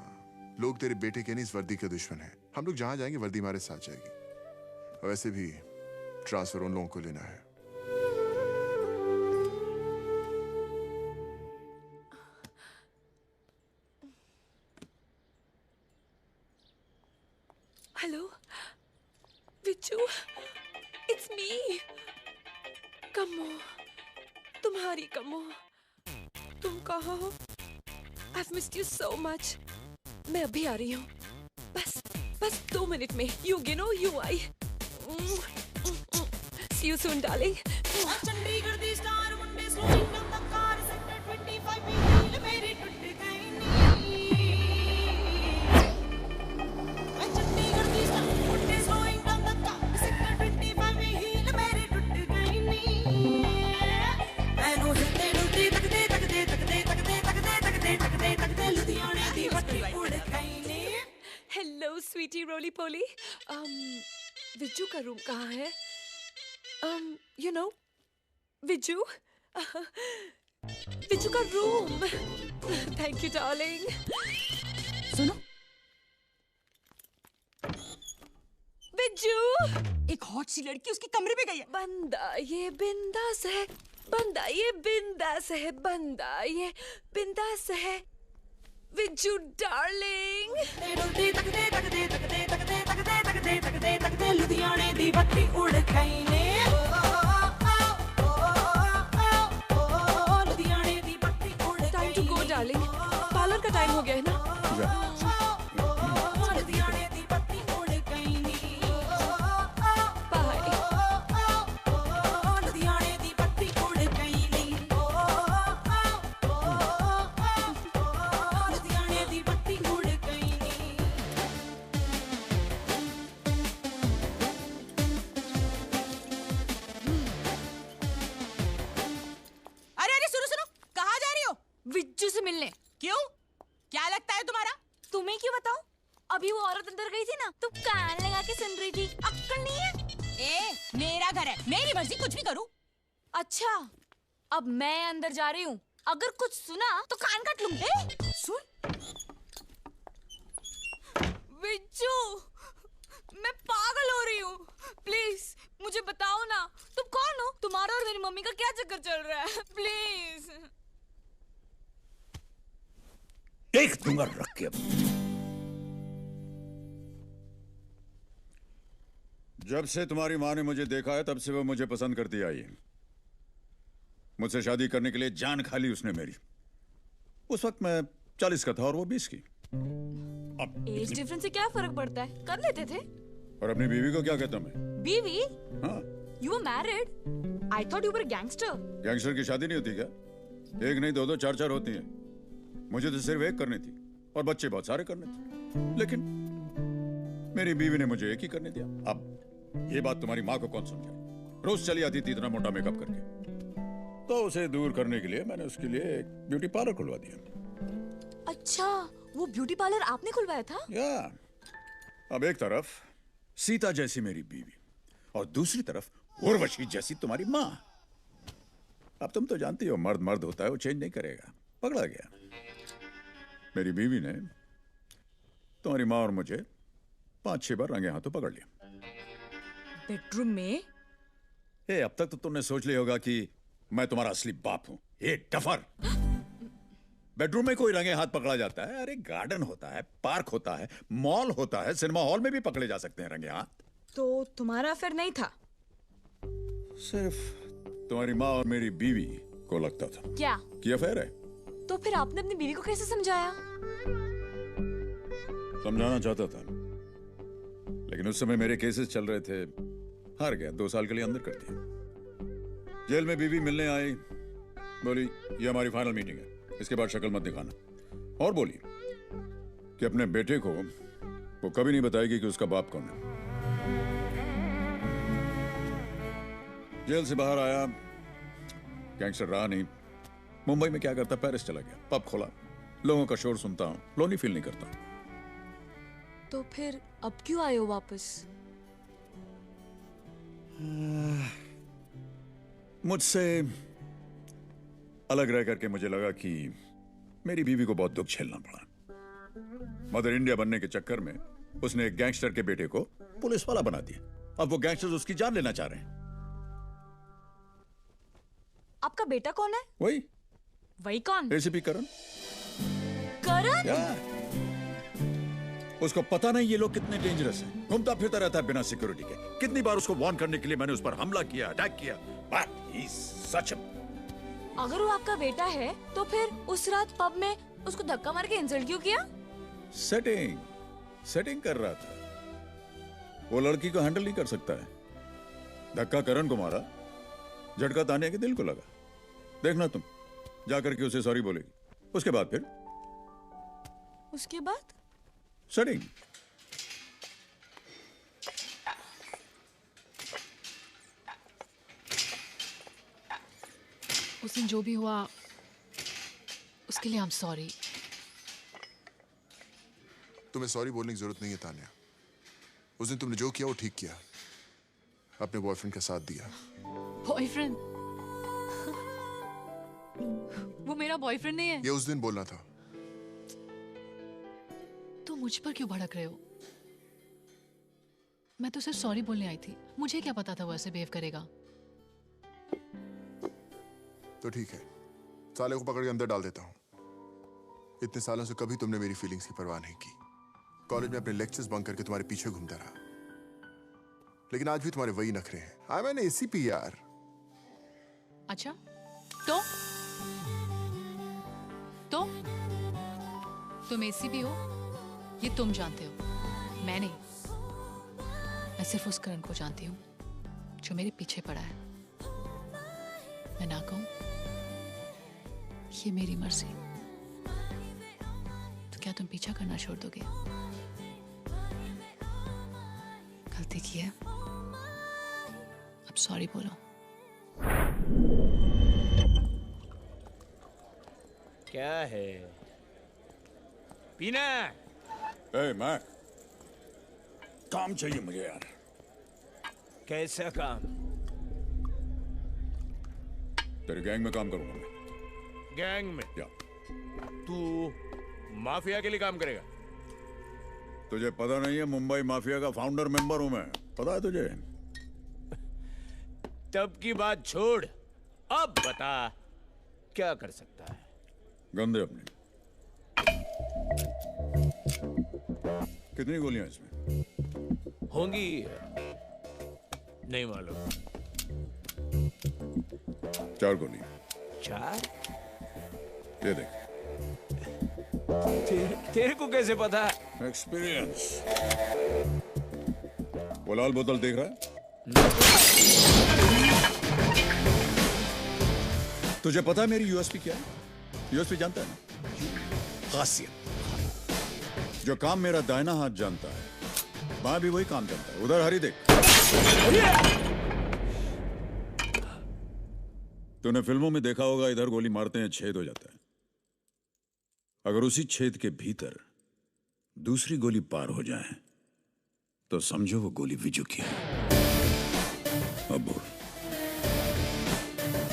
लोग तेरे बेटे के नहीं इस वर्दी के दुश्मन हैं। हम लोग जहाँ जाएंगे वर्दी हमारे साथ जाएगी। वैसे भी ट्रांसफर उन लोगों को लेना है। हेलो विच्चू, इट्स मी कम्मो, तुम्हारी कम्मो। तुम कहाँ हो? I've missed you so much। मैं अभी आ रही हूँ, बस 2 मिनट में। You know you आई। See you soon, darling। Chandigarh दी स्टार मुंडे slowing down the car sector 25 में हील मेरी टूट गई नी। चंडीगढ़ दी स्टार मुंडे slowing down the car sector 25 में हील मेरी टूट गई नी। मैनू हिलते डुलते तकदे तकदे तकदे तकदे तकदे तकदे तकदे तकदे लुधियाने दी बत्ती उड़ गई नी। हेलो स्वीटी रोली पोली। विज्जू का रूम कहाँ है? You know, विज्जू, विज्जू का रूम। Thank you, darling। सुनो, विज्जू, एक हॉट सी लड़की उसके कमरे में गई है। बंदा ये बिंदास है, बंदा ये बिंदास है, बंदा ये बिंदास है। विज्जू डार्लिंग। डुलते तकदे तकदे तकदे तकदे तकदे तकदे तकदे तकदे लुधियाने दी बत्ती उड़ गई ने। Time to go darling, parlour का टाइम हो गया है ना। लुधियाने दी बत्ती उड़ गई नी। बाय। लुधियाने दी बत्ती उड़ गई नी। लुधियाने दी बत्ती उड़ गई नी। अरे सुनो, कहाँ जा रही हो? विज्जू से मिलने। क्यों? क्या लगता है तुम्हारा? तुम्हें क्यों बताऊं? अभी वो औरत अंदर गई थी ना, तुम कान लगा के सुन रही थी। अक्ल नहीं है? मेरा घर है, मेरी मर्जी, कुछ भी करूं। अच्छा, अब मैं अंदर जा रही हूँ। अगर कुछ सुना तो कान काट लूंगी। सुन। विज्जू, मैं पागल हो रही हूँ। प्लीज मुझे बताओ ना, तुम कौन हो? तुम्हारा और मेरी मम्मी का क्या चक्कर चल रहा है? प्लीज। देख दूंगा रख के। जब से तुम्हारी माँ ने मुझे देखा है तब से वो मुझे पसंद करती आई है। मुझसे शादी करने के लिए जान खा ली उसने मेरी। उस वक्त मैं 40 का था और वो 20 की। अब एज डिफरेंस से क्या फर्क पड़ता है? कर लेते थे। और अपनी बीवी को क्या कहता मैं? बीवी? हाँ। You were married? I thought you were a gangster। Gangster की शादी नहीं होती क्या? एक नहीं, 2-2, 4-4 होती हैं। मुझे तो सिर्फ एक करनी थी और बच्चे बहुत सारे करने थे, लेकिन मेरी बीवी ने मुझे एक ही करने दिया। अब ये बात तुम्हारी माँ को कौन समझाए? रोज चली आती थी इतना मोटा मेकअप करके। तो उसे दूर करने के लिए मैंने उसके लिए एक ब्यूटी पार्लर खुलवा दिया। अच्छा, वो ब्यूटी पार्लर आपने खुलवाया था? या, अब एक तरफ सीता जैसी मेरी बीवी और दूसरी तरफ उर्वशी जैसी तुम्हारी माँ। अब तुम तो जानती हो मर्द मर्द होता है, वो चेंज नहीं करेगा। पकड़ा गया। मेरी बीवी ने तुम्हारी माँ और मुझे 5-6 बार रंगे हाथों पकड़ लिया। बेडरूम में? अब तक तो तुमने सोच लिया होगा कि मैं तुम्हारा असली बाप हूं। ये डफर। बेडरूम में कोई रंगे हाथ पकड़ा जाता है? अरे गार्डन होता है, पार्क होता है, मॉल होता है, सिनेमा हॉल में भी पकड़े जा सकते हैं रंगे हाथ। तो तुम्हारा अफेयर नहीं था? सिर्फ तुम्हारी माँ और मेरी बीवी को लगता था क्या कि अफेयर है। तो फिर आपने अपनी बीवी को कैसे समझाया? समझाना चाहता था, लेकिन उस समय मेरे केसेस चल रहे थे। हार गया। 2 साल के लिए अंदर कर दिया। जेल में बीवी मिलने आई, बोली ये हमारी फाइनल मीटिंग है, इसके बाद शक्ल मत दिखाना। और बोली कि अपने बेटे को वो कभी नहीं बताएगी कि उसका बाप कौन है। जेल से बाहर आया, गैंगस्टर रहा नहीं। मुंबई में क्या करता? पेरिस चला गया, पब खोला, लोगों का शोर सुनता हूं, लोनी फील नहीं करता। तो फिर अब क्यों आए हो वापस? मुझसे अलग रह करके मुझे लगा कि मेरी बीवी को बहुत दुख झेलना पड़ा। मदर इंडिया बनने के चक्कर में उसने एक गैंगस्टर के बेटे को पुलिस वाला बना दिया। अब वो गैंगस्टर्स उसकी जान लेना चाह रहे हैं। आपका बेटा कौन है? वही कौन? एसीपी करण। करण? उसको पता नहीं ये लोग कितने डेंजरस हैं। घूमता फिरता रहता है बिना सिक्योरिटी के। कितनी बार उसको वार्न करने के लिए मैंने उस पर हमला किया, अटैक किया, बट ही इज सच। अगर वो आपका बेटा है तो फिर उस रात पब में उसको धक्का मार के इंसल्ट क्यों किया? सेटिंग कर रहा था। वो लड़की को हैंडल नहीं कर सकता है। धक्का करण को मारा, झटका तानिया के दिल को लगा। देखना तुम जाकर के उसे सॉरी बोलेगी। उसके बाद फिर उसके बाद सेटिंग। उस दिन जो भी हुआ उसके लिए आई एम सॉरी। तुम्हें सॉरी बोलने की जरूरत नहीं है तानिया। उस दिन तुमने जो किया वो ठीक किया। अपने बॉयफ्रेंड का साथ दिया। बॉयफ्रेंड? वो मेरा बॉयफ्रेंड नहीं है। ये उस दिन बोलना था। तुम मुझ पर क्यों भड़क रहे हो? मैं तो सिर्फ सॉरी बोलने आई थी। मुझे क्या पता था वो ऐसे बिहेव करेगा। तो ठीक है, साले को पकड़ के अंदर डाल देता हूँ। इतने सालों से कभी तुमने मेरी फीलिंग्स की परवाह नहीं की। कॉलेज में अपने लेक्चर्स बंक करके तुम्हारे पीछे घूमता रहा, लेकिन आज भी तुम्हारे वही नखरे हैं। आई एम एन एसीपी यार। अच्छा तो तुम एसीपी हो ये तुम जानते हो, मैं नहीं। मैं सिर्फ उस करण को जानती हूँ जो मेरे पीछे पड़ा है। मैं ना कहूं ये मेरी मर्जी, तो क्या तुम पीछा करना छोड़ दोगे? गलती की है, अब सॉरी बोलो। क्या है पीना? मैं काम चाहिए मुझे यार। कैसा काम? तेरे गैंग में काम करूंगा मैं। गैंग में? या तू माफिया के लिए काम करेगा? तुझे पता नहीं है मुंबई माफिया का फाउंडर मेंबर हूं मैं, पता है तुझे? तब की बात छोड़, अब बता क्या कर सकता है? गंदे अपने। कितनी गोलियां इसमें होंगी? नहीं मालूम। 4 गोली। 4? ये देख। तेरे को कैसे पता? एक्सपीरियंस। वो लाल बोतल देख रहा है? तुझे पता है मेरी यूएसपी क्या है? यूएसपी जानता है ना? खासियत। जो काम मेरा दाहिना हाथ जानता है, बाएं भी वही काम जानता है। उधर हरी देख। तूने फिल्मों में देखा होगा, इधर गोली मारते हैं छेद हो जाता है। अगर उसी छेद के भीतर दूसरी गोली पार हो जाए तो समझो वो गोली विजू की है। अब बोल,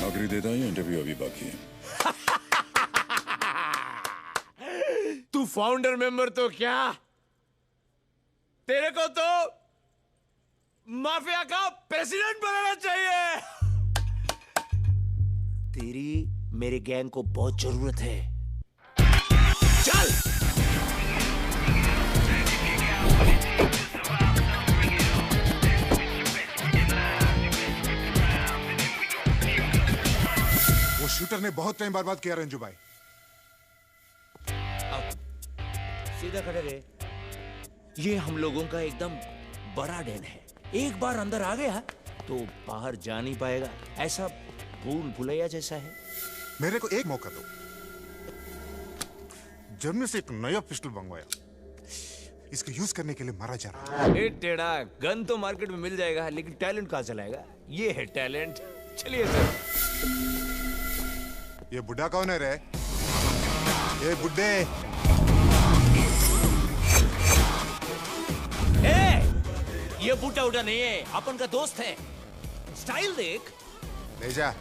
आखिरी देता है या इंटरव्यू अभी बाकी है? तू फाउंडर मेंबर तो क्या, तेरे को तो माफिया का प्रेसिडेंट बनाना चाहिए। तेरी मेरे गैंग को बहुत जरूरत है। चल। वो शूटर ने बहुत टाइम बर्बाद किया रंजू भाई। सीधा खड़े रहे। ये हम लोगों का एकदम बड़ा डैन है। एक बार अंदर आ गया तो बाहर जा नहीं पाएगा। ऐसा भूल भुलैया जैसा है। मेरे को एक मौका दो। जर्मनी से एक नया पिस्टल मंगवाया, इसको यूज करने के लिए मारा जा रहा है। ए टेढ़ा, गन तो मार्केट में मिल जाएगा, लेकिन टैलेंट कहाँ चलाएगा? ये है टैलेंट। चलिए सर। ये बुढ़ा कौन है रे? ये बुड्ढे। ए, ये बूटा उटा नहीं है, अपन का दोस्त है। स्टाइल देख। ले जा।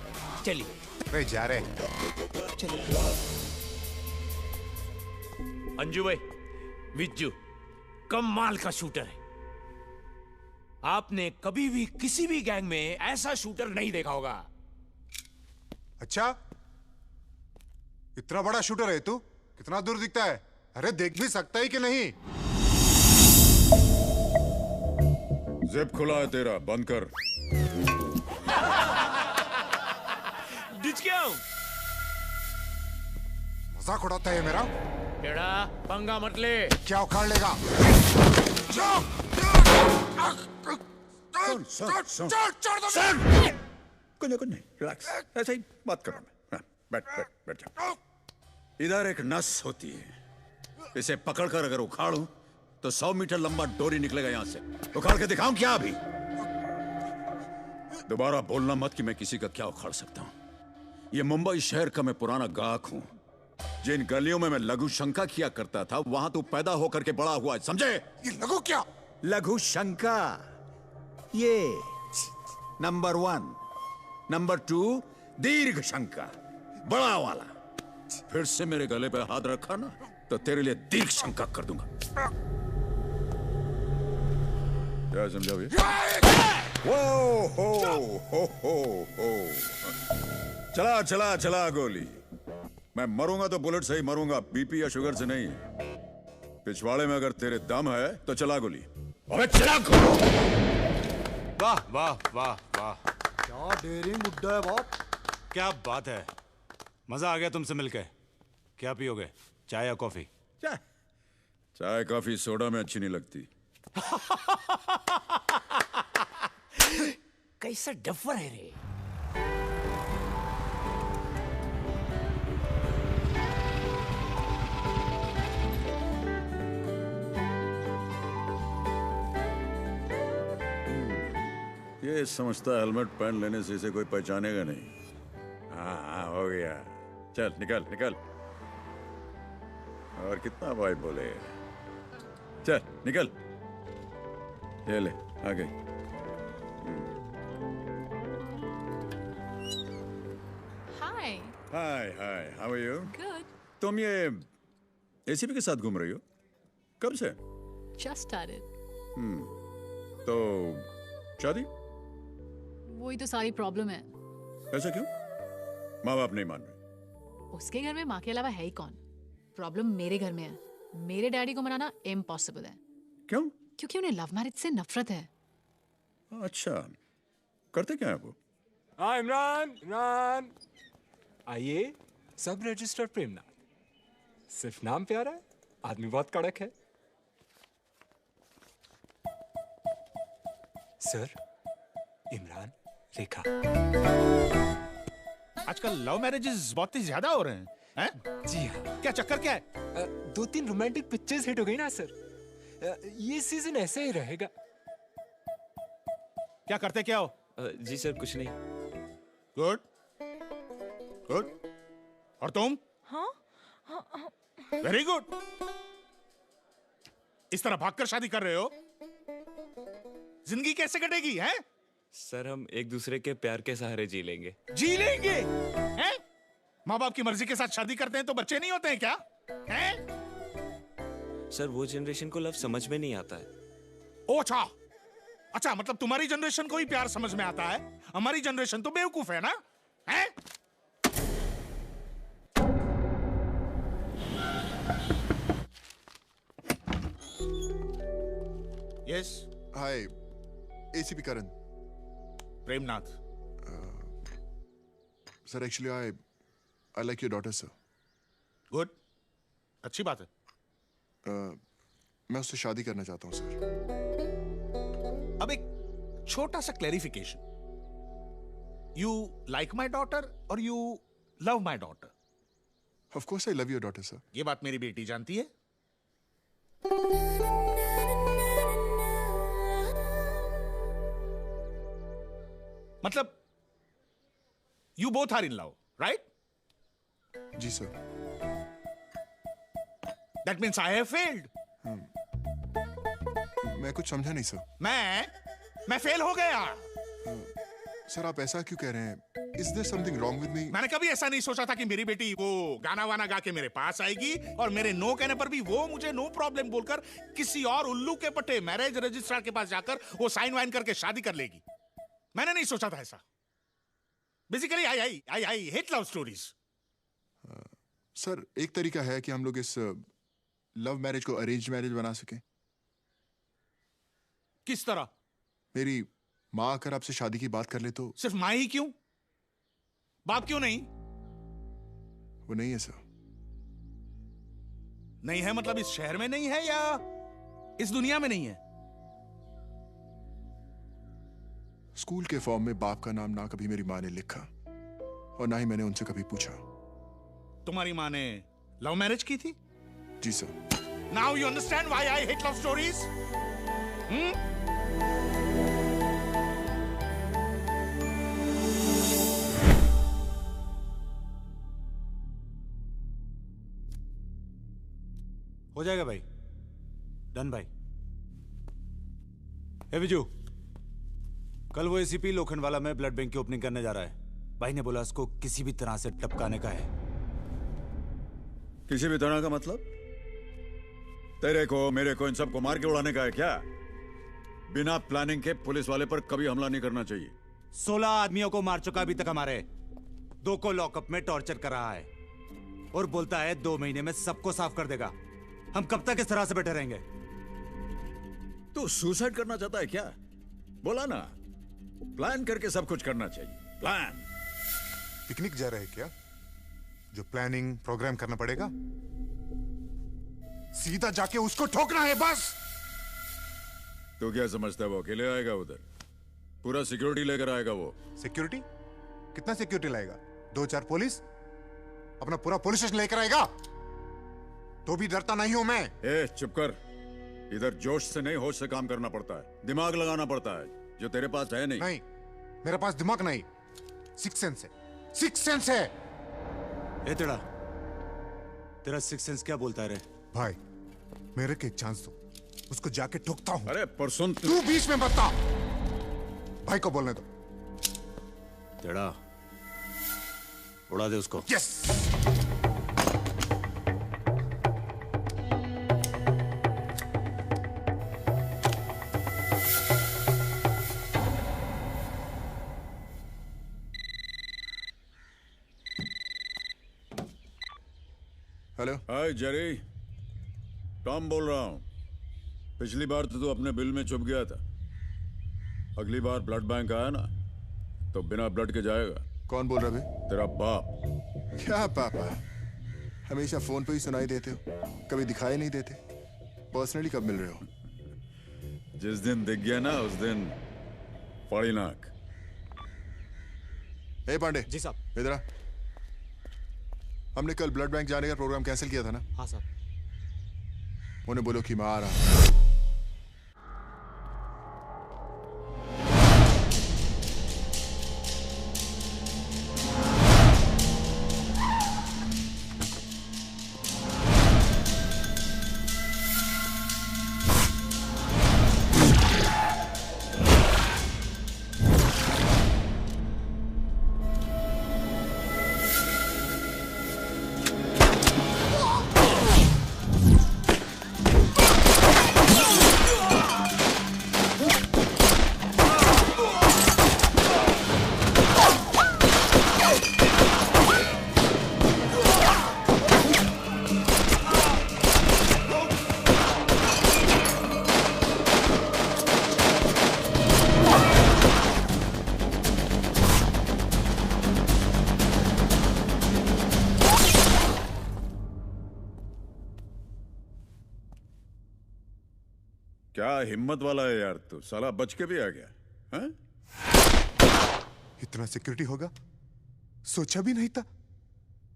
चलिए। रे जा रे। अंजू भाई, विज्जू कमाल का शूटर है। आपने कभी भी किसी भी गैंग में ऐसा शूटर नहीं देखा होगा। अच्छा, इतना बड़ा शूटर है तू? कितना दूर दिखता है? अरे देख भी सकता है कि नहीं? जिप खुला है तेरा, बंद कर। डिच क्या हूं? मजाक उड़ाता है मेरा? केड़ा पंगा मत ले। क्या उखाड़ लेगा? कुछ नहीं, रिलैक्स, ऐसे ही बात कर रहा हूं मैं। बैठ बैठ बैठ जा। इधर एक नस होती है, इसे पकड़कर अगर उखाड़ूं तो 100 मीटर लंबा डोरी निकलेगा यहां से। उखाड़ के दिखाऊं क्या अभी? दोबारा बोलना मत कि मैं किसी का क्या उखाड़ सकता हूं। ये मुंबई शहर का मैं पुराना गाहक हूं। जिन गलियों में मैं लघु शंका किया करता था, वहां तू पैदा होकर के बड़ा हुआ है, समझे? ये लघु क्या? लघु शंका, ये नंबर 1। नंबर 2 दीर्घ शंका, बड़ा वाला। फिर से मेरे गले पे हाथ रखा ना तो तेरे लिए दीर्घ शंका कर दूंगा। क्या समझा भैया? वो हो। चला चला चला गोली। मैं मरूंगा तो बुलेट से ही मरूंगा, बीपी या शुगर से नहीं। पिछवाड़े में अगर तेरे दम है तो चला गोली। अबे चला गोली। वाह वाह वाह वाह, क्या डेयरिंग बुड्ढा है बाप। क्या बात है, मजा आ गया तुमसे मिलके। क्या पियोगे, चाय या कॉफी? चाय कॉफी सोडा में अच्छी नहीं लगती। कैसा डफर है रे। ये समझता है हेलमेट पहन लेने से इसे कोई पहचानेगा नहीं। हाँ हो गया, चल निकल निकल। और कितना भाई बोले, चल निकल। ये ले आ गई। हाय हाय हाय, हाउ आर यू? गुड। तुम ये एसीपी के साथ घूम रही हो कब से? Just started. तो शादी? वही तो सारी प्रॉब्लम है। ऐसा क्यों? माँ बाप नहीं मान रहे? उसके घर में माँ के अलावा है ही कौन? प्रॉब्लम मेरे घर में है। मेरे डैडी को मनाना इम्पॉसिबल है। क्यों? क्योंकि उन्हें लव मैरिज से नफरत है। अच्छा, करते क्या है वो? हाँ इमरान, इमरान आइए। सब रजिस्टर्ड प्रेमनाथ। सिर्फ नाम प्यारा है, आदमी बहुत कड़क है। सर, इमरान, रेखा। आजकल लव मैरिजेस बहुत ही ज्यादा हो रहे हैं, हैं? जी हाँ। क्या चक्कर क्या है? 2-3 रोमांटिक पिक्चर्स हिट हो गई ना सर। ये सीजन ऐसे ही रहेगा। क्या करते क्या हो? जी सर, कुछ नहीं। Good good. और तुम? हाँ? Very good. इस तरह भागकर शादी कर रहे हो, जिंदगी कैसे कटेगी हैं? सर, हम एक दूसरे के प्यार के सहारे जी लेंगे। जी लेंगे? हैं? माँ बाप की मर्जी के साथ शादी करते हैं तो बच्चे नहीं होते हैं क्या? हैं? सर, वो जनरेशन को लव समझ में नहीं आता है। ओ अच्छा, अच्छा मतलब तुम्हारी जनरेशन को ही प्यार समझ में आता है। हमारी जनरेशन तो बेवकूफ है ना? हैं? Yes. Hi, ACP Karan. Premnath. Sir actually I like your daughter sir. Good, अच्छी बात है। मैं उससे शादी करना चाहता हूं सर। अब एक छोटा सा clarification. You like my daughter और you love my daughter? Of course I love your daughter sir. ये बात मेरी बेटी जानती है। मतलब you both are in love, right? जी sir. That means I have failed. मैं कुछ समझा नहीं सर। मैं फेल हो गया। सर आप ऐसा क्यों कह रहे हैं? Is there something wrong with me? मैंने कभी ऐसा नहीं सोचा था कि मेरी बेटी वो गाना वाना गा के मेरे पास आएगी और मेरे नो कहने पर भी वो मुझे नो प्रॉब्लम बोलकर किसी और उल्लू के पट्टे मैरिज रजिस्ट्रार के पास जाकर वो साइन वाइन करके शादी कर लेगी। मैंने नहीं सोचा था ऐसा। Basically I hate love stories. Sir एक तरीका है कि हम लोग इस लव मैरिज को अरेंज मैरिज बना सकें। किस तरह? मेरी माँ अगर आपसे शादी की बात कर ले तो। सिर्फ माँ ही क्यों? बाप क्यों नहीं? वो नहीं है सर। नहीं है मतलब इस शहर में नहीं है या इस दुनिया में नहीं है? स्कूल के फॉर्म में बाप का नाम ना कभी मेरी माँ ने लिखा और ना ही मैंने उनसे कभी पूछा। तुम्हारी माँ ने लव मैरिज की थी? जी sir. Now you understand why I hate love stories? हो जाएगा भाई, डन भाई। ए विजू, कल वो एसीपी लोखंडवाला में ब्लड बैंक की ओपनिंग करने जा रहा है। भाई ने बोला उसको किसी भी तरह से टपकाने का है। किसी भी तरह का मतलब? तेरे को मेरे को इन सबको मार के उड़ाने का है क्या? बिना प्लानिंग के पुलिस वाले पर कभी हमला नहीं करना चाहिए। 16 आदमियों को मार चुका अभी तक हमारे, 2 को लॉकअप में टॉर्चर कर रहा है और बोलता है 2 महीने में सबको साफ कर देगा। हम कब तक इस तरह से बैठे रहेंगे? तू सुसाइड करना चाहता है क्या? बोला ना, प्लान करके सब कुछ करना चाहिए। प्लान। पिकनिक जा रहे हैं क्या? जो प्लानिंग प्रोग्राम करना पड़ेगा? सीधा जाके उसको ठोकना है बस। तो क्या समझता है वो अकेले आएगा उधर? पूरा सिक्योरिटी लेकर आएगा वो। सिक्योरिटी? कितना सिक्योरिटी लाएगा? 2-4 पुलिस? अपना पूरा पुलिस स्टेशन लेकर आएगा? तो भी डरता नहीं हूं मैं। ए, चुप कर। इधर जोश से नहीं होश से काम करना पड़ता है, दिमाग लगाना पड़ता है, जो तेरे पास है नहीं। नहीं, मेरे पास दिमाग नहीं, सिक्स सेंस है। सिक्स सेंस है। ए तेरा सिक्स सेंस क्या बोलता है रे? भाई मेरे को एक चांस दो, उसको जाके ठोकता हूं। अरे परसों तू बीच में बता, भाई को बोलने दो। तेरा उड़ा दे उसको। यस। हेलो। हाय जेरी, टॉम बोल रहा हूँ। पिछली बार तो तू अपने बिल में छुप गया था। अगली बार ब्लड बैंक आया ना तो बिना ब्लड के जाएगा। कौन बोल रहा बे? तेरा बाप। क्या पापा? हमेशा फोन पे ही सुनाई देते हो, कभी दिखाई नहीं देते। पर्सनली कब मिल रहे हो? जिस दिन दिख गया ना उस दिन पड़ी नाक। ए पांडे। जी साहब। इधर आ। हमने कल ब्लड बैंक जाने का प्रोग्राम कैंसिल किया था ना? हाँ साहब। उन्हें बोलो कि मैं आ रहा हूं। क्या हिम्मत वाला है यार तू, साला बच के भी आ गया। हाँ? इतना सिक्योरिटी होगा सोचा भी नहीं था।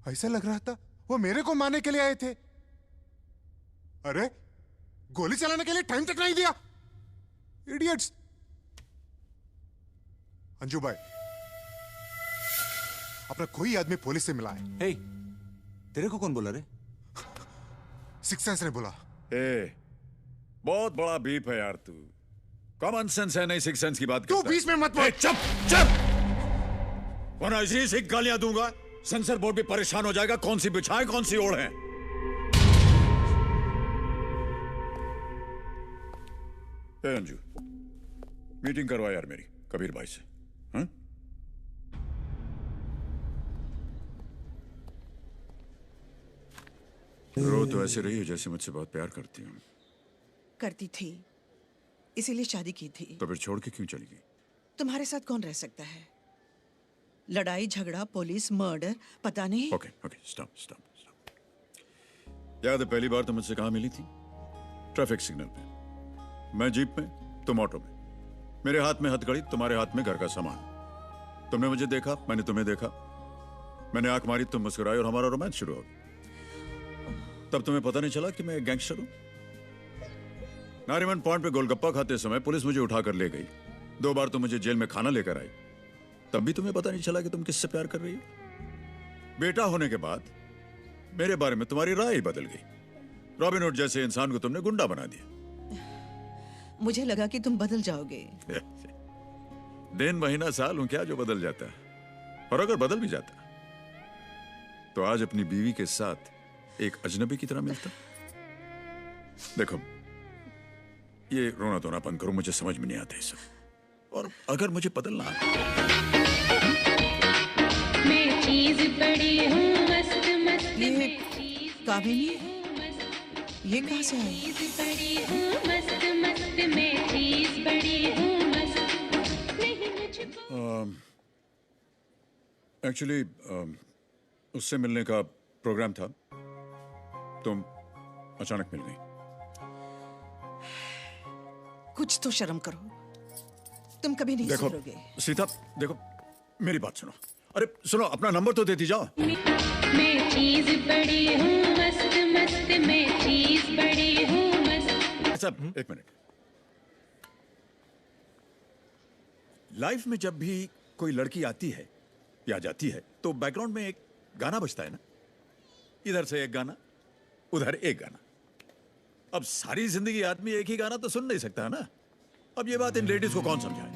ऐसा लग रहा था वो मेरे को मारने के लिए आए थे। अरे गोली चलाने के लिए टाइम तक नहीं दिया। इडियट्स। अंजू भाई, अपना कोई आदमी पुलिस से मिला है। हे, तेरे को कौन बोला रे? सिक्स सेंस ने बोला। ए, बहुत बड़ा बीप है यार तू। कॉमन सेंस है नहीं, सिक्स सेंस की बात तू बीच में मत बोल। चुप चुप। वरना इसी से गालियां दूंगा। सेंसर बोर्ड भी परेशान हो जाएगा, कौन सी बिछाए कौन सी ओढ़े। अंजू, मीटिंग करवा यार मेरी कबीर भाई से। हाँ? रो तो ऐसे रही है जैसे मुझसे बहुत प्यार करती हूँ। करती थी, इसीलिए शादी की थी। तो फिर छोड़ के क्यों चली गई? तुम्हारे साथ कौन रह सकता है? लड़ाई झगड़ा, पुलिस, मर्डर, पता नहीं। Okay, stop. याद है पहली बार तुम मुझसे कहाँ मिली थी? ट्रैफिक सिग्नल पे। मैं जीप में, तुम ऑटो में। मेरे हाथ में हथकड़ी, तुम्हारे हाथ में घर का सामान। तुमने मुझे देखा, मैंने तुम्हें देखा। मैंने आंख मारी, तुम मुस्कुराए और हमारा रोमांस शुरू हो गया। तब तुम्हें पता नहीं चला कि मैं एक गैंगस्टर हूं। नारीमन पॉइंट पे गोलगप्पा खाते समय पुलिस मुझे उठाकर ले गई। 2 बार तुम मुझे जेल में खाना लेकर आई, तब भी तुम्हें पता नहीं चला कि तुम किससे प्यार कर रही हो। बेटा होने के बाद मेरे बारे में तुम्हारी राय ही बदल गई। रॉबिनहुड जैसे इंसान को तुमने गुंडा बना दिया। मुझे लगा कि तुम बदल जाओगे। दिन महीना साल हूं क्या जो बदल जाता है। और अगर बदल भी जाता तो आज अपनी बीवी के साथ एक अजनबी की तरह मिलता। देखो, ये रोना धोना बंद करो, मुझे समझ में नहीं आता ये सब। और अगर मुझे बदलना मैं चीज बड़ी हूँ मस्त मस्त। ये काबिनी ये कहाँ से आई? बड़ी हूँ मस्त मस्त, मैं चीज बड़ी हूँ मस्त। नहीं मुझको एक्चुअली उससे मिलने का प्रोग्राम था, तुम अचानक मिल गई। कुछ तो शर्म करो, तुम कभी नहीं देखो सुधरोगे। सीता, देखो मेरी बात सुनो। अरे सुनो, अपना नंबर तो देती जाओ। मैं चीज बड़ी हूँ मस्त मस्त, मैं चीज बड़ी हूँ मस्त। अच्छा, एक मिनट। लाइफ में जब भी कोई लड़की आती है या जाती है तो बैकग्राउंड में एक गाना बजता है ना। इधर से एक गाना, उधर एक गाना। अब सारी जिंदगी आदमी एक ही गाना तो सुन नहीं सकता है ना। अब ये बात इन लेडीज को कौन समझाए?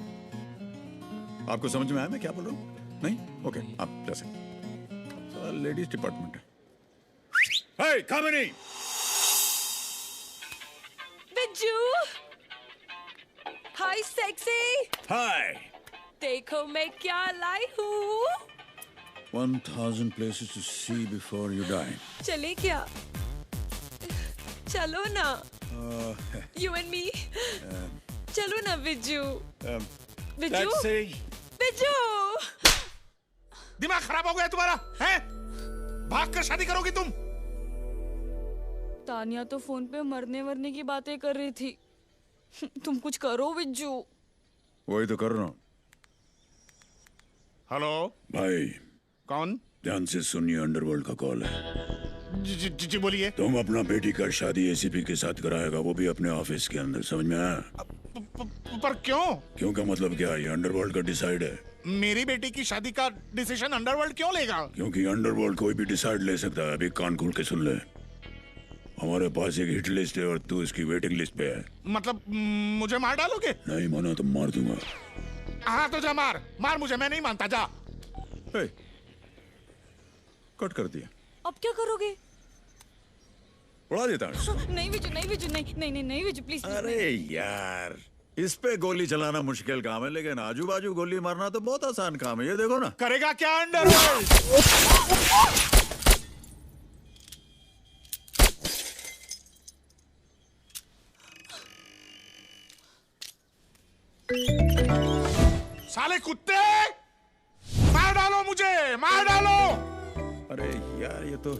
आपको समझ में आया मैं क्या बोल रहा हूं? नहीं? ओके, आप जा सकते। लेडीज डिपार्टमेंट है। हे कामिनी! बिज्जू! हाय सेक्सी! हाय! देखो मैं क्या लाई हूँ। 1000 places to see before you die. चले क्या? चलो ना। You and me. चलो ना बिज्जू। बिज्जू? बिज्जू! दिमाग खराब हो गया तुम्हारा, हैं? भाग कर शादी करोगी तुम? तानिया तो फोन पे मरने वरने की बातें कर रही थी। तुम कुछ करो बिज्जू। वही तो कर रहा हूँ। हेलो भाई। कौन? ध्यान से सुनिए, अंडरवर्ल्ड का कॉल है। जी बोलिए। तुम अपना बेटी का शादी एसीपी के साथ कराएगा, वो भी अपने ऑफिस के अंदर, समझ में आया? पर क्यों? क्यों का मतलब क्या है? ये अंडरवर्ल्ड का डिसाइड है। मेरी बेटी की शादी का डिसीजन अंडरवर्ल्ड क्यों लेगा? क्योंकि अंडरवर्ल्ड कोई भी डिसाइड ले सकता है। अभी कान खोल के सुन ले, हमारे पास एक हिट लिस्ट है और तू इसकी वेटिंग लिस्ट पे है। मतलब मुझे मार डालोगे? नहीं माना तो मार दूंगा। हाँ तो जा, मार मुझे, मैं नहीं मानता, जा। कट कर दिया। अब क्या करोगे? उड़ा देता हूँ। नहीं बिजू, नहीं बिजू, नहीं बिजू, प्लीज। अरे यार, इस पे गोली चलाना मुश्किल काम है, लेकिन आजू बाजू गोली मारना तो बहुत आसान काम है। ये देखो ना। करेगा क्या अंडरवर्ल्ड? साले कुत्ते, मार डालो मुझे, मार डालो। अरे यार, ये तो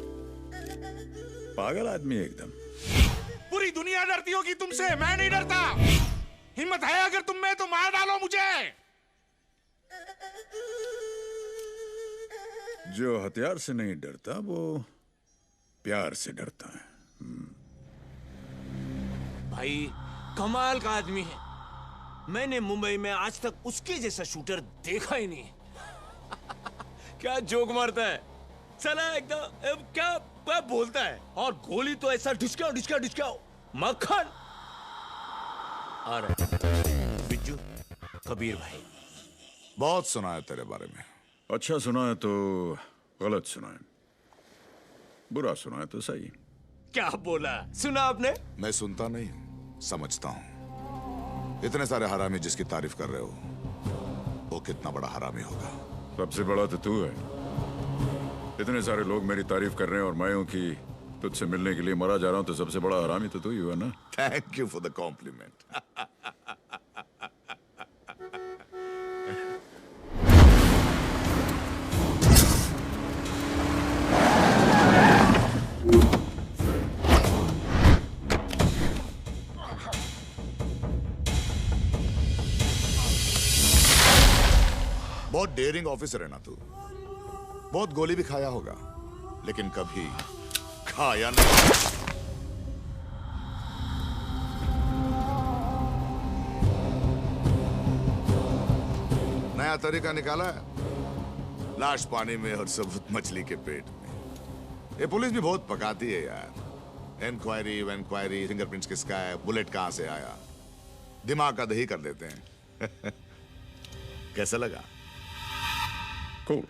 पागल आदमी है एकदम। पूरी दुनिया डरती होगी तुमसे, मैं नहीं डरता। हिम्मत है अगर तुम में तो मार डालो मुझे। जो हथियार से नहीं डरता वो प्यार से डरता है। भाई कमाल का आदमी है। मैंने मुंबई में आज तक उसके जैसा शूटर देखा ही नहीं। क्या जोक मारता है साला, एकदम क्या बोलता है। और गोली तो ऐसा ढिचकाओ ढिचकाओ ढिचकाओ, मक्खन। अरे बिज्जू, कबीर भाई, बहुत सुना है तेरे बारे में। अच्छा सुना है तो गलत सुना है, बुरा सुना है तो सही। क्या बोला? सुना आपने? मैं सुनता नहीं हूँ, समझता हूँ। इतने सारे हरामी जिसकी तारीफ कर रहे हो, वो कितना बड़ा हरामी होगा? सबसे बड़ा तो तू है। इतने सारे लोग मेरी तारीफ कर रहे हैं और मैं हूं कि तुझसे मिलने के लिए मरा जा रहा हूं, तो सबसे बड़ा हरामी तो तू ही हुआ ना। Thank you for the compliment. बहुत डेयरिंग ऑफिसर है ना तू, बहुत गोली भी खाया होगा, लेकिन कभी खाया नहीं। नया तरीका निकाला है, लाश पानी में और सबूत मछली के पेट में। ये पुलिस भी बहुत पकाती है यार। इंक्वायरी वेंक्वायरी, फिंगरप्रिंट्स किसका है, बुलेट कहां से आया, दिमाग का दही कर देते हैं। कैसा लगा? Cool.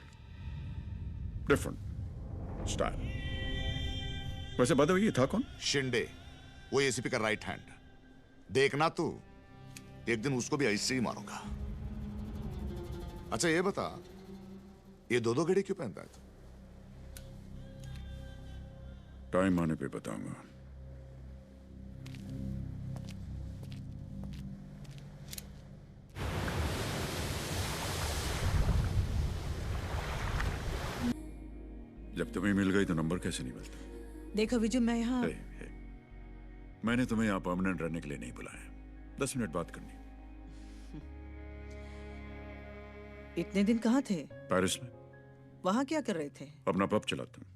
Different. Style. वैसे बात हुई, था कौन? शिंदे, वो एसीपी का राइट हैंड। देखना तू, एक दिन उसको भी ऐसे ही मारूंगा। अच्छा ये बता, ये दो घड़ी क्यों पहनता है? टाइम आने पे बताऊंगा। जब तुम्हें मिल गई तो नंबर कैसे नहीं मिलता? देखो विजू, मैं यहाँ मैंने तुम्हें यहाँ परमानेंट रहने के लिए नहीं बुलाया। 10 मिनट बात करनी। इतने दिन कहाँ थे? पेरिस में। वहाँ क्या कर रहे थे? अपना पब चलाता हूँ।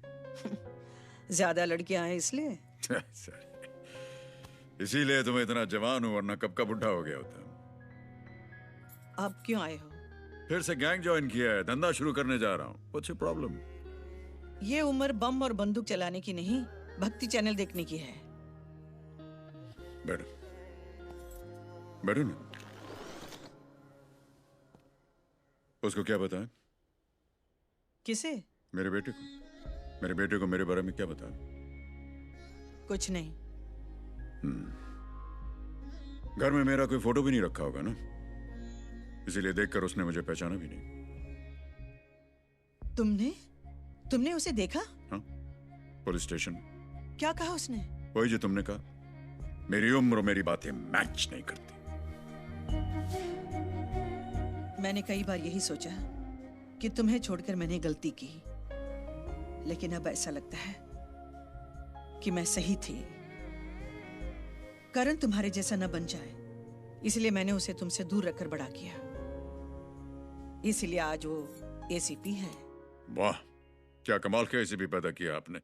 ज्यादा लड़कियां हैं इसलिए? इसीलिए तुम्हें इतना जवान हूँ, वरना कब का बुढ़ा हो गया होता। आप क्यों आए हो? फिर से गैंग ज्वाइन किया है, धंधा शुरू करने जा रहा हूँ। What's your problem? ये उम्र बम और बंदूक चलाने की नहीं, भक्ति चैनल देखने की है। बैठो, बैठो ना। उसको क्या बताया? किसे? मेरे बेटे को। मेरे बेटे को मेरे बारे में क्या बताया? कुछ नहीं। घर में मेरा कोई फोटो भी नहीं रखा होगा ना, इसीलिए देखकर उसने मुझे पहचाना भी नहीं। तुमने उसे देखा? हाँ, पुलिस स्टेशन। क्या कहा उसने? वही जो तुमने कहा, मेरी उम्र और मेरी बातें मैच नहीं करती। मैंने कई बार यही सोचा कि तुम्हें छोड़कर मैंने गलती की, लेकिन अब ऐसा लगता है कि मैं सही थी। करण तुम्हारे जैसा न बन जाए, इसलिए मैंने उसे तुमसे दूर रखकर बड़ा किया। इसलिए आज वो एसीपी है। वाह, क्या कमाल के एसीपी पैदा किया आपने।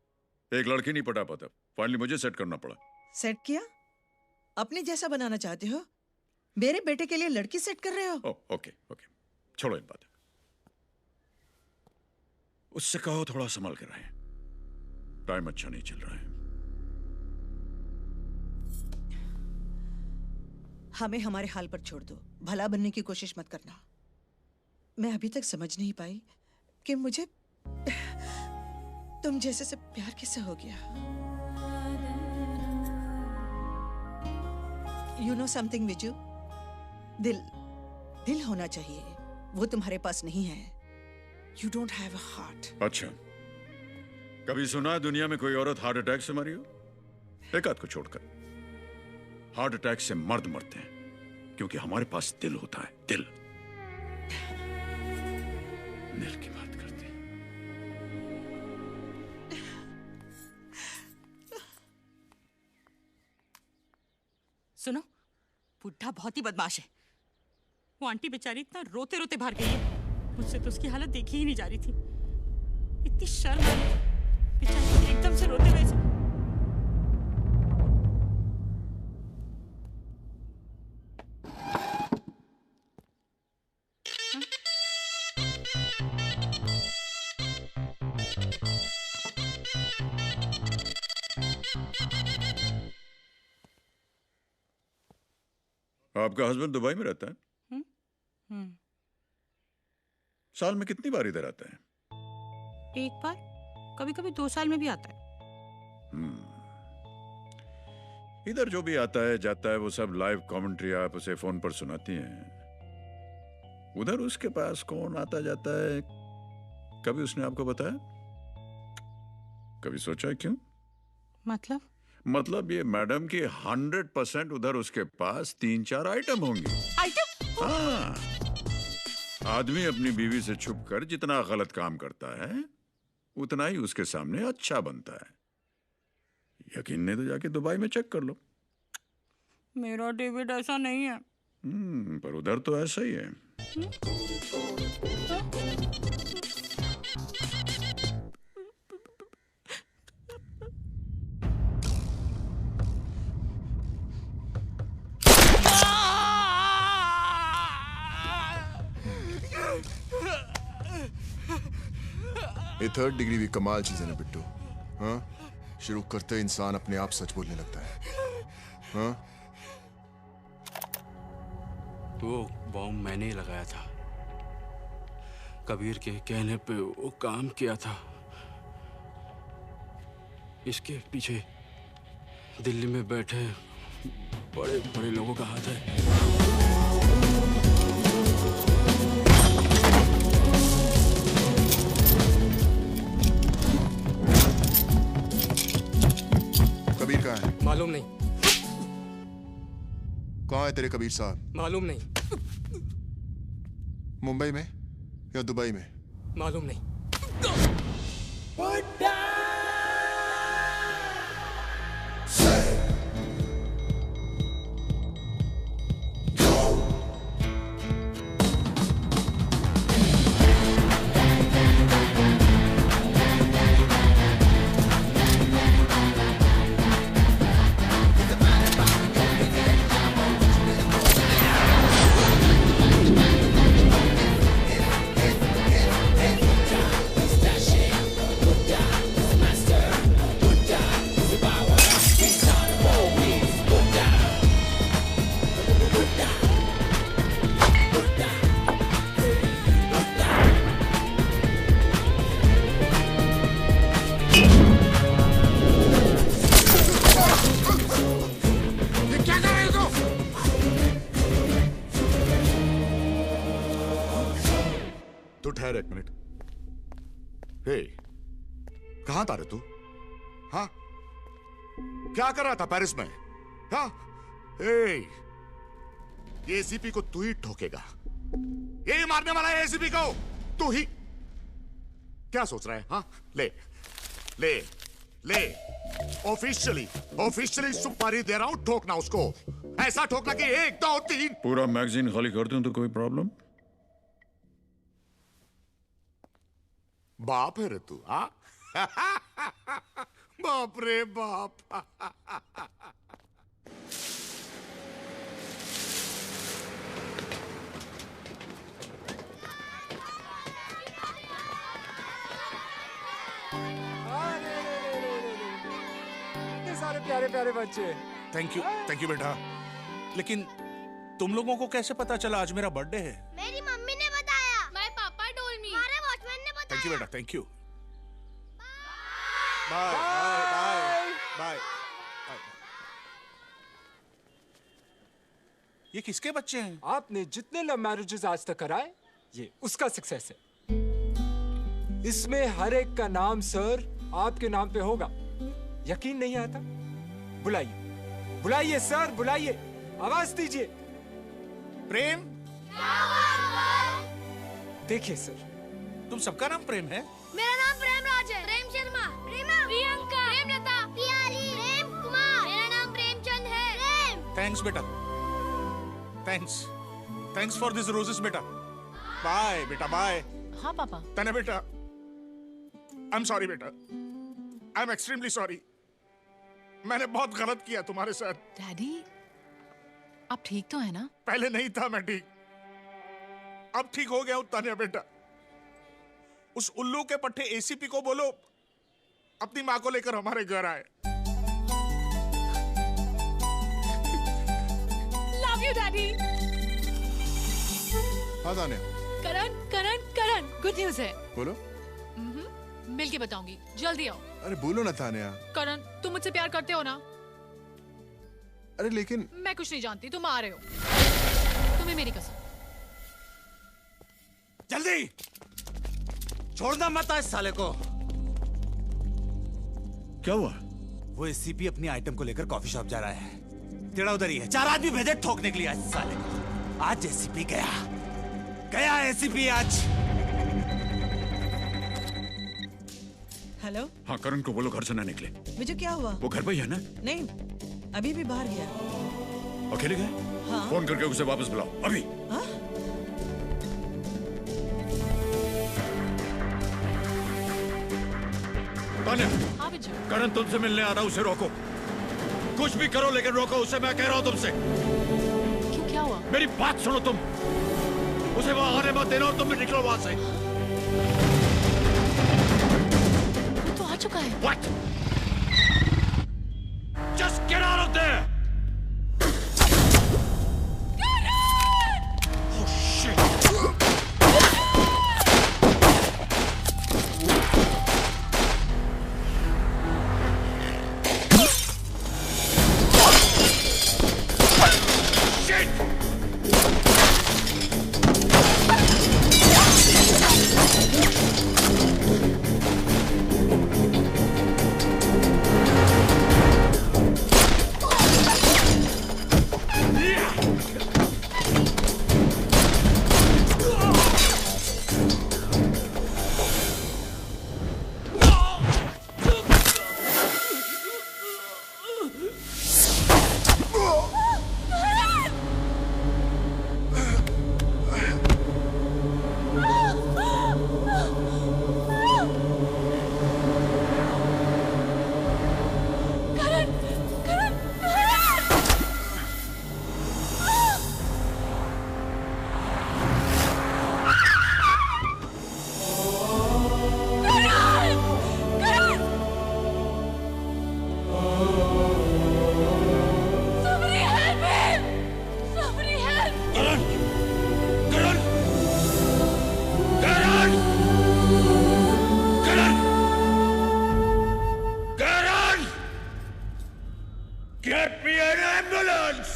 एक लड़की नहीं पटा पाता, फाइनली मुझे सेट करना पड़ा। सेट किया? अपने जैसा बनाना चाहते हो? मेरे बेटे के लिए लड़की सेट कर रहे हो? ओके, छोड़ो इन बातें। उससे कहो थोड़ा संभल कर रहे। टाइम अच्छा नहीं चल रहा है। हमें हमारे हाल पर छोड़ दो, भला बनने की कोशिश मत करना। मैं अभी तक समझ नहीं पाई कि मुझे तुम जैसे से प्यार कैसे हो गया। You know something, Viju? दिल होना चाहिए, वो तुम्हारे पास नहीं है। You don't have a heart. अच्छा, कभी सुना है दुनिया में कोई औरत हार्ट अटैक से मरी हो? एक आध को छोड़कर। हार्ट अटैक से मर्द मरते हैं, क्योंकि हमारे पास दिल होता है। दिल की बात करती। सुनो, बुढ़ा बहुत ही बदमाश है। वो आंटी बेचारी इतना रोते रोते बाहर गई है, मुझसे तो उसकी हालत देखी ही नहीं जा रही थी। इतनी शर्म आ रही बेचारी, एकदम से रोते हुए। आपका हस्बैंड दुबई में रहता है? साल में कितनी बार इधर आता है? एक बार, कभी कभी 2 साल में भी आता है। इधर जो भी आता है जाता है वो सब लाइव कमेंट्री आप उसे फोन पर सुनाती हैं। उधर उसके पास कौन आता जाता है, कभी उसने आपको बताया? कभी सोचा है क्यों? मतलब ये मैडम की 100% उधर उसके पास 3-4 आइटम होंगे। आइटम? हाँ, आदमी अपनी बीवी से छुप कर जितना गलत काम करता है उतना ही उसके सामने अच्छा बनता है। यकीन नहीं तो जाके दुबई में चेक कर लो। मेरा डेविड ऐसा नहीं है। पर उधर तो ऐसा ही है। ये 3rd डिग्री भी कमाल चीज है ना बिट्टू। हाँ, शुरू करते इंसान अपने आप सच बोलने लगता है। हाँ, वो बॉम्ब मैंने ही लगाया था। कबीर के कहने पे वो काम किया था। इसके पीछे दिल्ली में बैठे बड़े बड़े लोगों का हाथ है। कबीर कहाँ है? मालूम नहीं। कहाँ है तेरे कबीर साहब? मालूम नहीं। मुंबई में या दुबई में? मालूम नहीं। ठहर एक मिनट। हे, कहां था रे तू? हाँ, क्या कर रहा था पेरिस में? हाँ, ये एसीपी को तू ही ठोकेगा। यही मारने वाला है एसीपी को, तू ही। क्या सोच रहा है? हाँ, ले ले ले, ऑफिशियली सुपारी दे रहा हूं, ठोकना उसको। ऐसा ठोकना कि 1 2 3। पूरा मैगजीन खाली कर दूं तो कोई प्रॉब्लम? बाप है रे तू, हाँ? बाप रे बाप। इतने सारे प्यारे प्यारे बच्चे। थैंक यू बेटा। लेकिन तुम लोगों को कैसे पता चला आज मेरा बर्थडे है? मेरी मम्मी ने बताया। माय पापा टोल्ड मी। हमारे वॉचमैन ने बताया। थैंक यू बेटा, thank you. Bye bye bye. ये किसके बच्चे हैं? आपने जितने लव मैरिजेस आज तक कराए, ये उसका सक्सेस है। इसमें हर एक का नाम सर आपके नाम पे होगा। यकीन नहीं आता? बुलाइए, बुलाइए सर, बुलाइए, आवाज दीजिए। प्रेम? देखिए सर, तुम सबका नाम प्रेम है? मेरा नाम प्रेमराज है। प्रेम शर्मा, प्रेमा, प्रियंका, प्रेमलता, प्यारी, प्रेम कुमार। मेरा नाम प्रेमचंद है। प्रेम। थैंक्स बेटा, थैंक्स फॉर दिस रोजेस बेटा। बाय बेटा, बाय। हाँ पापा। तने बेटा, आई एम सॉरी बेटा, आई एम एक्सट्रीमली सॉरी। मैंने बहुत गलत किया तुम्हारे साथ। डैडी, आप ठीक तो है ना? पहले नहीं था मैं ठीक, अब ठीक हो गया हूं। तान्या बेटा, उस उल्लू के पट्टे एसीपी को बोलो अपनी माँ को लेकर हमारे घर आए। Love you daddy. हाँ तान्या। करण करण करण, गुड न्यूज है। बोलो। मिल के बताऊंगी, जल्दी आओ। अरे बोलो ना तान्या। करण, तुम मुझसे प्यार करते हो ना? अरे लेकिन मैं कुछ नहीं जानती, तुम आ रहे हो। तुम्हें मेरी कसम। जल्दी छोड़ना मत इस साले को। क्या हुआ? वो एसीपी अपनी आइटम को लेकर कॉफी शॉप जा रहा है। तेरा उधर ही है। 4 आदमी भेजे ठोकने के लिए इस साले को। आज एसीपी गया एसीपी आज। हेलो। हाँ, करण को बोलो घर से ना निकले। विजय क्या हुआ? वो घर पे ही है ना? नहीं, अभी भी बाहर गया। अकेले गए? हाँ। फोन करके उसे वापस बुलाओ अभी। हाँ? तान्या, हाँ विजय। करण तुमसे मिलने आ रहा, उसे रोको। कुछ भी करो लेकिन रोको उसे, मैं कह रहा हूँ तुमसे। क्यों, क्या हुआ? मेरी बात सुनो तुम। उसे वहां आने मत देना और तुम भी निकलो वहां से। वो तो आ चुका है। What? Just get out of there! Oh shit! Get me an ambulance!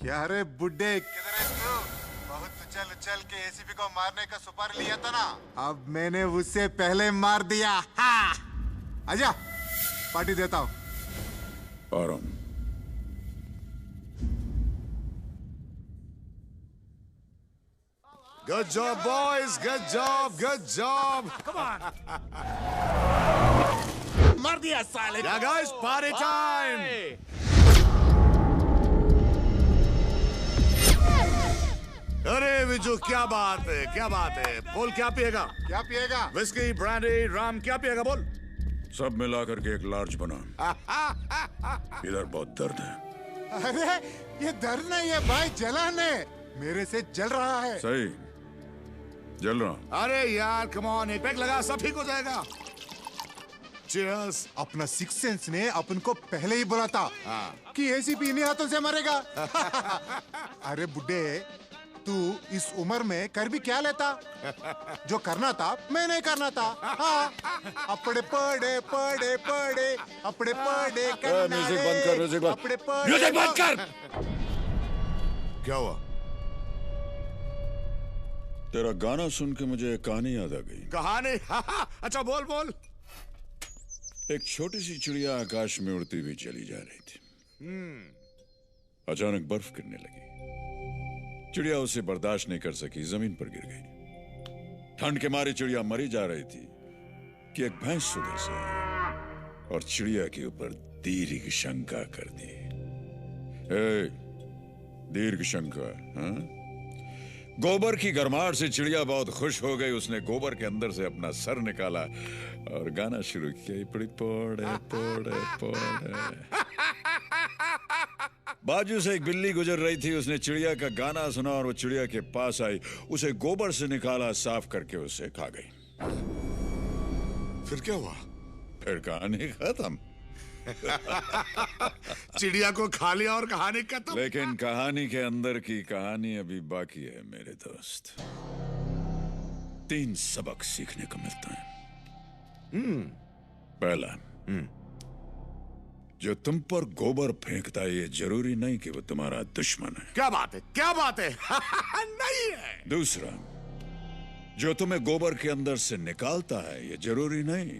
क्या रे बुड्ढे, किधर है तू? बहुत उछल उछल के एसीपी को मारने का सुपारी लिया था ना, अब मैंने उससे पहले मार दिया। हाँ। आजा, पार्टी देता हूँ। आ रहा हूँ। Good job, boys. Good job. Good job. Come on. मार दिया साले। Yeah, guys, party time. अरे विजू, क्या बात है, क्या बात है। बोल, क्या पिएगा? क्या पिएगा? विस्की, ब्रांडी, राम, क्या पिएगा बोल? सब मिला करके एक लार्ज बना। इधर बहुत दर्द है। अरे ये दर्द नहीं है भाई, जलन है। मेरे से जल रहा है। सही, जल रहा। अरे यार, कम ऑन, एक पैक लगा, सब ठीक हो जाएगा। Cheers. अपना सिक्स सेंस ने अपन को पहले ही बोला था कि एसीपी इन्हीं हाथों से मरेगा। अरे बुड्ढे, तू इस उम्र में कर भी क्या लेता? जो करना था मैं नहीं करना था। हाँ। अपने पड़े पड़े पड़े अपने पड़े म्यूजिक बंद कर, म्यूजिक बंद। अपने पड़े म्यूजिक बंद कर। क्या हुआ? तेरा गाना सुन के मुझे एक कहानी याद आ गई। कहानी? अच्छा, बोल बोल। एक छोटी सी चिड़िया आकाश में उड़ती हुई चली जा रही थी। अचानक बर्फ गिरने लगी। चिड़िया उसे बर्दाश्त नहीं कर सकी, जमीन पर गिर गई। ठंड के मारे चिड़िया मरी जा रही थी कि एक भैंस सुबह से आई और चिड़िया के ऊपर दीर्घ शंका कर दी। दीर्घ शंका, हाँ? गोबर की गर्माहट से चिड़िया बहुत खुश हो गई। उसने गोबर के अंदर से अपना सर निकाला और गाना शुरू किया। पड़ी पोड़े पोड़े पोड़े। बाजू से एक बिल्ली गुजर रही थी। उसने चिड़िया का गाना सुना और वो चिड़िया के पास आई, उसे गोबर से निकाला, साफ करके उसे खा गई। फिर क्या हुआ? फिर कहानी खत्म। चिड़िया को खा लिया और कहानी खत्म। लेकिन कहानी के अंदर की कहानी अभी बाकी है मेरे दोस्त। 3 सबक सीखने को मिलता है। पहला, जो तुम पर गोबर फेंकता है ये जरूरी नहीं कि वो तुम्हारा दुश्मन है। क्या बात है, क्या बात है? नहीं है। दूसरा, जो तुम्हें गोबर के अंदर से निकालता है ये जरूरी नहीं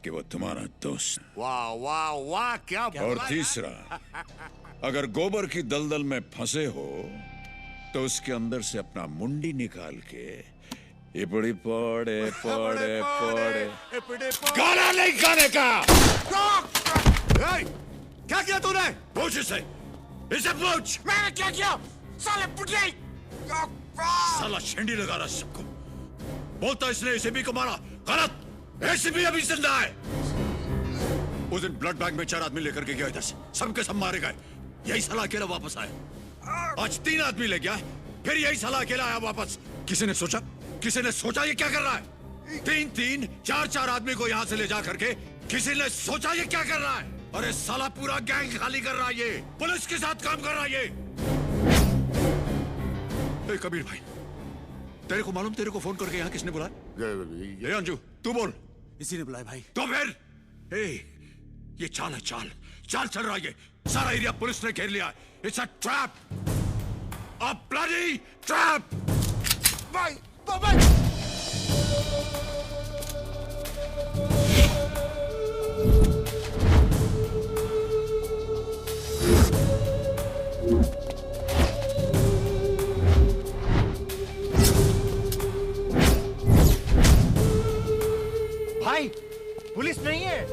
कि वो तुम्हारा दोस्त। वाह वाह वाह, क्या और तीसरा, अगर गोबर की दलदल में फंसे हो तो उसके अंदर से अपना मुंडी निकाल के ये बड़ी पौड़े पौड़े पौड़े गाना नहीं गाने का। क्या किया तूने? पूछ इसे पूछ। मैंने क्या किया? साले पुटले! साला शेंडी लगा रहा सबको। बोलता इसने एसीपी को मारा। गलत। एसीपी अभी जिंदा है। उस दिन ब्लड बैंक में 4 आदमी लेकर के गया इधर से, सबके सब मारे गए। यही साला अकेला वापस आया। आज 3 आदमी ले गया, फिर यही साला अकेला आया वापस। किसी ने सोचा ये क्या कर रहा है? 3-3 4-4 आदमी को यहाँ से ले जा करके किसी ने सोचा ये क्या कर रहा है? अरे साला पूरा गैंग खाली कर रहा है ये, पुलिस के साथ काम कर रहा है ये। कबीर भाई, तेरे को मालूम तेरे को फोन करके यहाँ किसने बुलाया? ये अंजू, तू बोल। इसी ने बुलाया भाई। तो फिर ये चाल है, चाल चल रहा है ये। सारा एरिया पुलिस ने घेर लिया है। It's a trap, a bloody trap. भाई भाई, पुलिस नहीं है।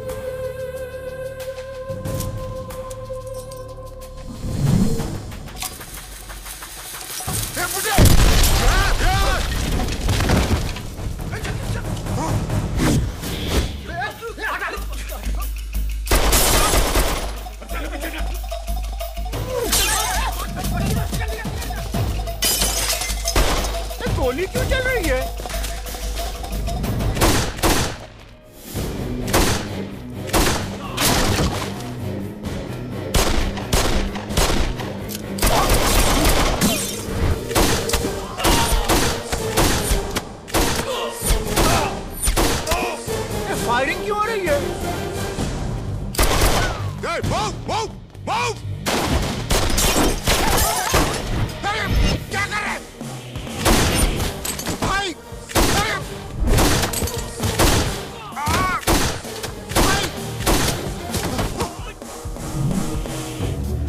गोली क्यों चल रही है? फायरिंग क्यों हो रही है? Move! क्या कर रहे? भाई!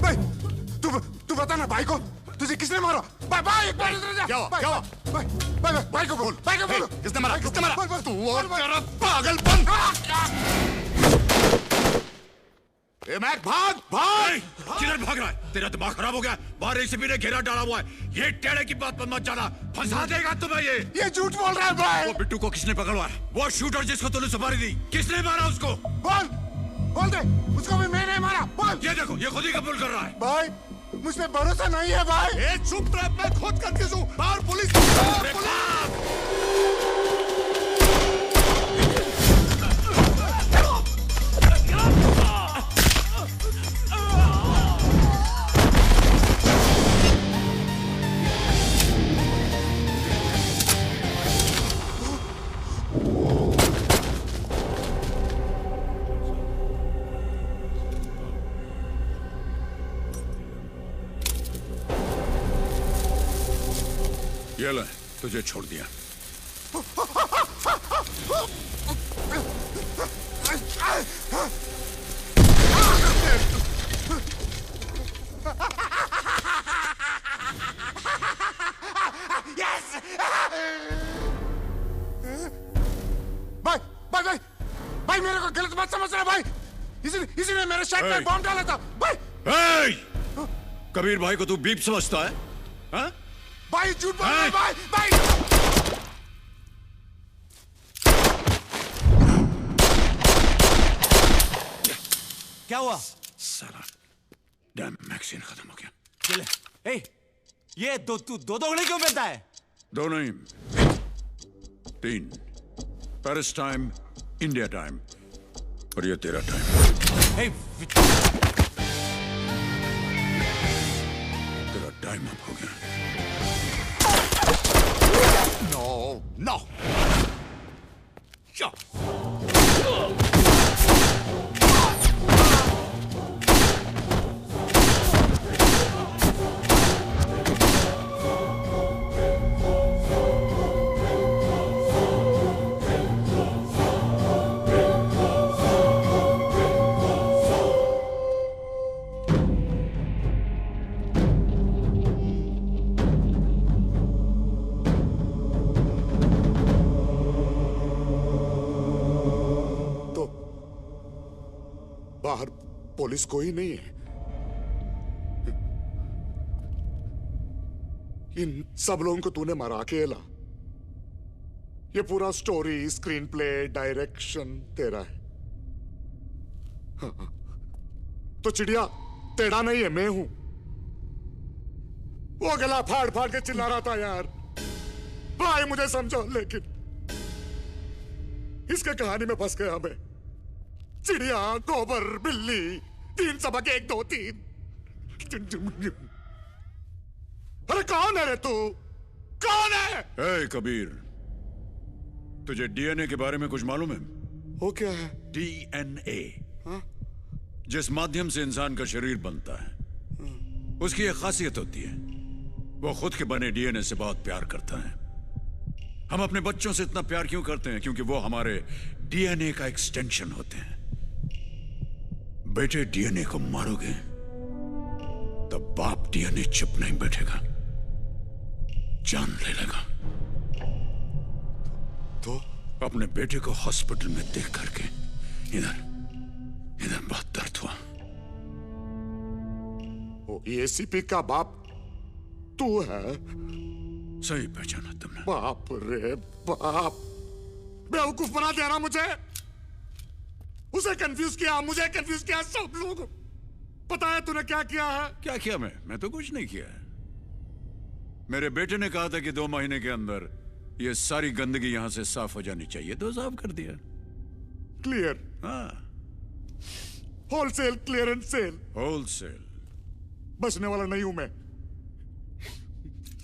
भाई! तू बता ना भाई को, तुझे किसने मारा? भाई एक बार इधर जा। क्या हुआ? भाई को बोल। किसने मारा? तू और तेरा पागलपन। मैक भाग! किधर भाग रहा है? तेरा दिमाग खराब हो गया? बाहर एसीपी ने घेरा डाला हुआ है। ये टेढ़े की बात पर मत जाना, फंसा देगा तुम्हें ये झूठ बोल रहा है भाई। वो बिट्टू को किसने पकड़वाया? वो शूटर जिसको तूने सुपारी दी, किसने मारा उसको? बोल दे, उसको भी मैंने मारा। बोल। ये देखो, ये खुद ही कबूल कर रहा है। भाई, मुझ पे भरोसा नहीं है भाई। चुप रह, मैं खुद कंफ्यूज हूँ। बाहर पुलिस। ये ले, तुझे छोड़ दिया। Yes! भाई मेरे को गलत मत समझ रहा भाई। इसी ने मेरे शर्ट में बॉम्ब डाला था भाई। कबीर भाई को तू बीप समझता है? हाँ? भाई झूठ बोल रहा है भाई भाई। क्या हुआ? साला डैम मैगजीन खत्म हो गया। चले ए, ये दो उंगली क्यों पहनता है? दो नहीं, 3। पेरिस टाइम, इंडिया टाइम, और ये तेरा टाइम। तेरा टाइम अप हो गया। नो नो बाहर पुलिस कोई नहीं है। इन सब लोगों को तूने मारा अकेला। ये पूरा स्टोरी, स्क्रीन प्ले, डायरेक्शन तेरा है। हाँ। तो चिड़िया तेरा नहीं है, मैं हूं। वो गला फाड़ फाड़ के चिल्ला रहा था यार, भाई मुझे समझो, लेकिन इसके कहानी में फंस गया मैं। चिड़िया, गोबर, बिल्ली, 3 सबक 1 2 3। अरे कौन है रे तू? कौन है? ए कबीर, तुझे डीएनए के बारे में कुछ मालूम है? वो क्या है? डीएनए जिस माध्यम से इंसान का शरीर बनता है, उसकी एक खासियत होती है, वो खुद के बने डीएनए से बहुत प्यार करता है। हम अपने बच्चों से इतना प्यार क्यों करते हैं? क्योंकि वो हमारे डीएनए का एक्सटेंशन होते हैं। बेटे डीएनए को मारोगे तो बाप डीएनए चुप नहीं बैठेगा, जान ले लेगा। तो अपने बेटे को हॉस्पिटल में देख करके इधर बहुत दर्द हुआ। वो एसीपी का बाप तू है? सही पहचाना तुमने। बाप रे बाप, बेवकूफ बना दिया ना मुझे। उसे कंफ्यूज किया, मुझे कंफ्यूज किया, सब लोग। पता है तूने क्या किया है? क्या किया मैं तो कुछ नहीं किया है। मेरे बेटे ने कहा था कि 2 महीने के अंदर ये सारी गंदगी यहां से साफ हो जानी चाहिए, तो साफ कर दिया। क्लियर? हाँ, होलसेल क्लियरेंस सेल। होलसेल। बचने वाला नहीं हूं मैं।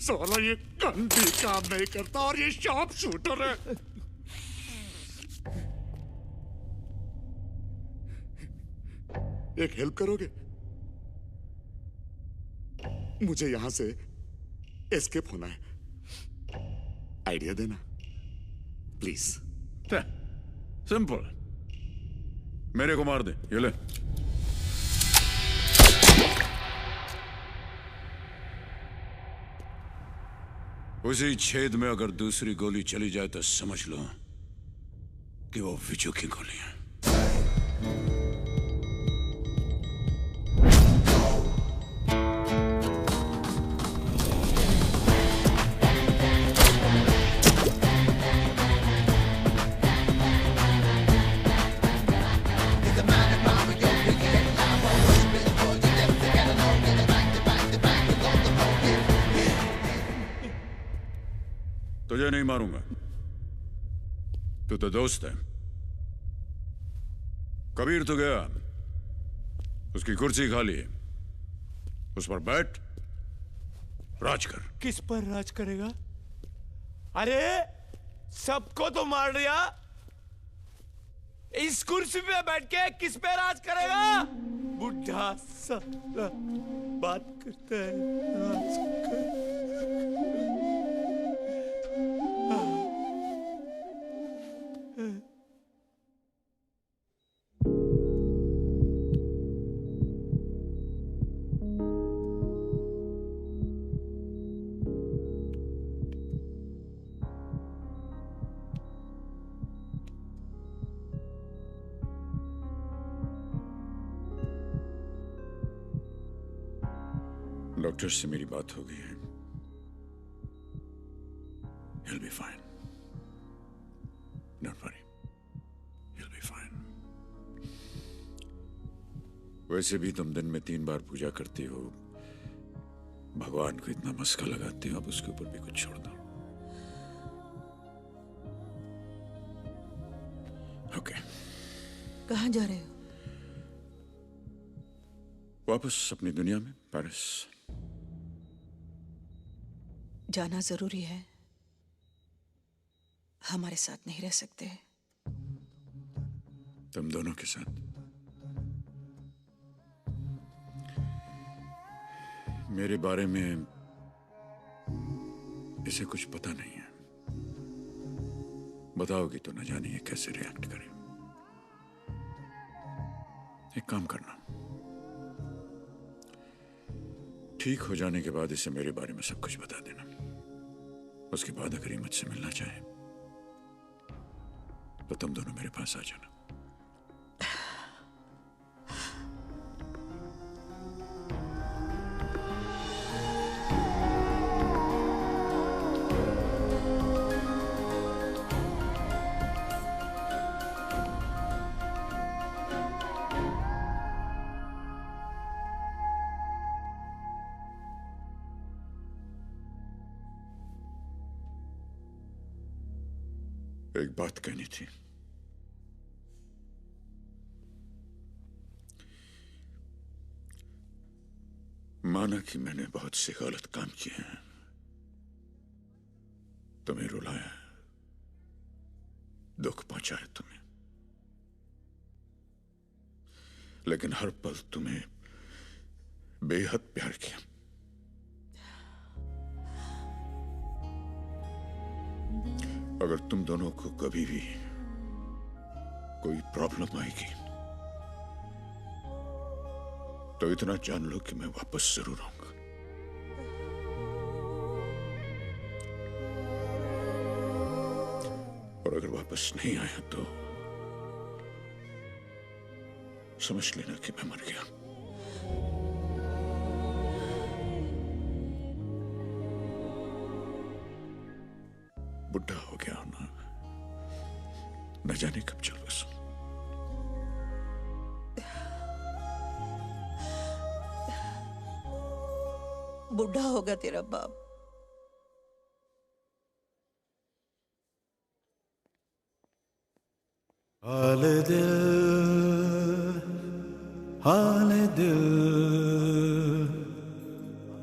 साला ये गन भी काम नहीं करता और ये शॉप शूटर है। एक हेल्प करोगे? मुझे यहां से एस्केप होना है, आइडिया देना प्लीज। सिंपल, मेरे को मार दे, ये ले। उसी छेद में अगर दूसरी गोली चली जाए तो समझ लो कि वो विजू की गोली है। तुझे नहीं मारूंगा, तू तो दोस्त है। कबीर तो गया, उसकी कुर्सी खाली है, उस पर बैठ, राज कर। किस पर राज करेगा? अरे सबको तो मार दिया, इस कुर्सी पे बैठ के किस पे राज करेगा? बुढ़ा साला बात करता है राज कर। डॉक्टर से मेरी बात हो गई है, He'll be fine. Don't worry. He'll be fine. वैसे भी तुम दिन में 3 बार पूजा करती हो, भगवान को इतना मस्का लगाती हो, अब उसके ऊपर भी कुछ छोड़ दो। ओके। कहाँ जा रहे हो? वापस अपनी दुनिया में, पेरिस। जाना जरूरी है, हमारे साथ नहीं रह सकते। तुम दोनों के साथ? मेरे बारे में इसे कुछ पता नहीं है। बताओगी तो न जाने ये कैसे रिएक्ट करे। एक काम करना, ठीक हो जाने के बाद इसे मेरे बारे में सब कुछ बता देना। उसके बाद अगर ये मुझसे मिलना चाहे तो तुम दोनों मेरे पास आ जाना। एक बात कहनी थी। माना कि मैंने बहुत से गलत काम किए हैं, तुम्हें रुलाया, दुख पहुंचाया तुम्हें, लेकिन हर पल तुम्हें बेहद प्यार किया। अगर तुम दोनों को कभी भी कोई प्रॉब्लम आएगी तो इतना जान लो कि मैं वापस जरूर आऊंगा। और अगर वापस नहीं आया तो समझ लेना कि मैं मर गया। बुढ़ा हो गया ना, न जाने कब चल बसूं। बुढ़ा होगा तेरा बाप। हाल दिल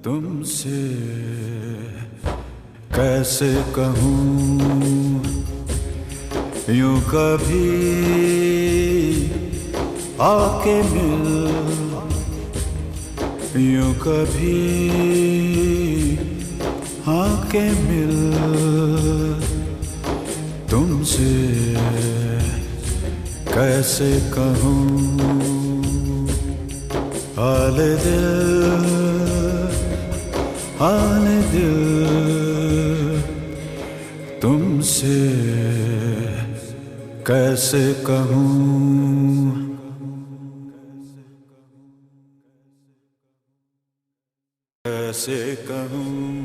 तुमसे कैसे कहूँ, यूं कभी आके मिल, यूं कभी आके मिल, तुमसे कैसे कहूँ हाल दिल तुमसे कैसे कहूँ, कैसे कहूँ।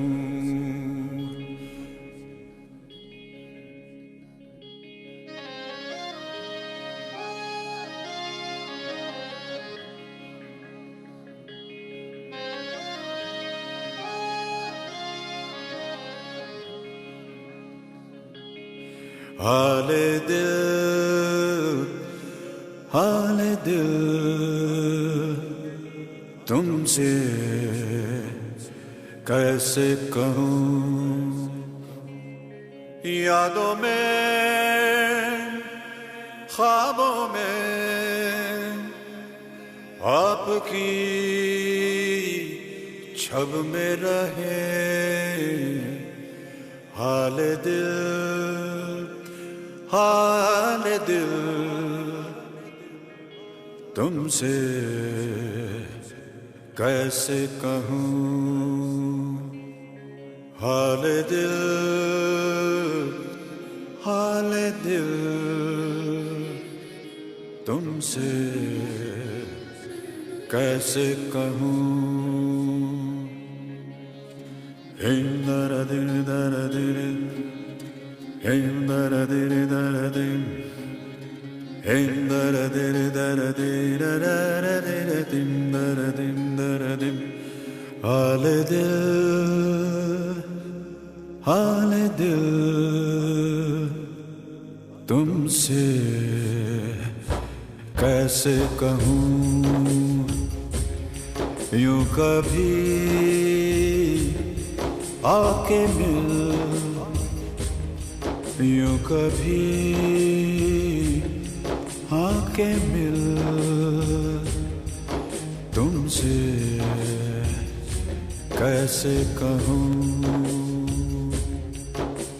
हाल दिल तुमसे कैसे कहूँ, यादों में ख्वाबों में आपकी छब में रहे, हाल दिल तुमसे कैसे कहूँ, हाल दिल तुमसे कैसे कहूँ। Him dara diri dara dim. Him dara diri dara di dara diri dim dara dim dara dim. Hale dil तुमसे कैसे कहूँ यूं कभी आके मिल यूं कभी आके मिल तुमसे कैसे कहूँ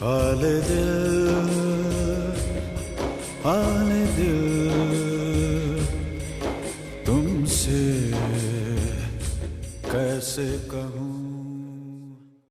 हाले दिल तुमसे कैसे कहूँ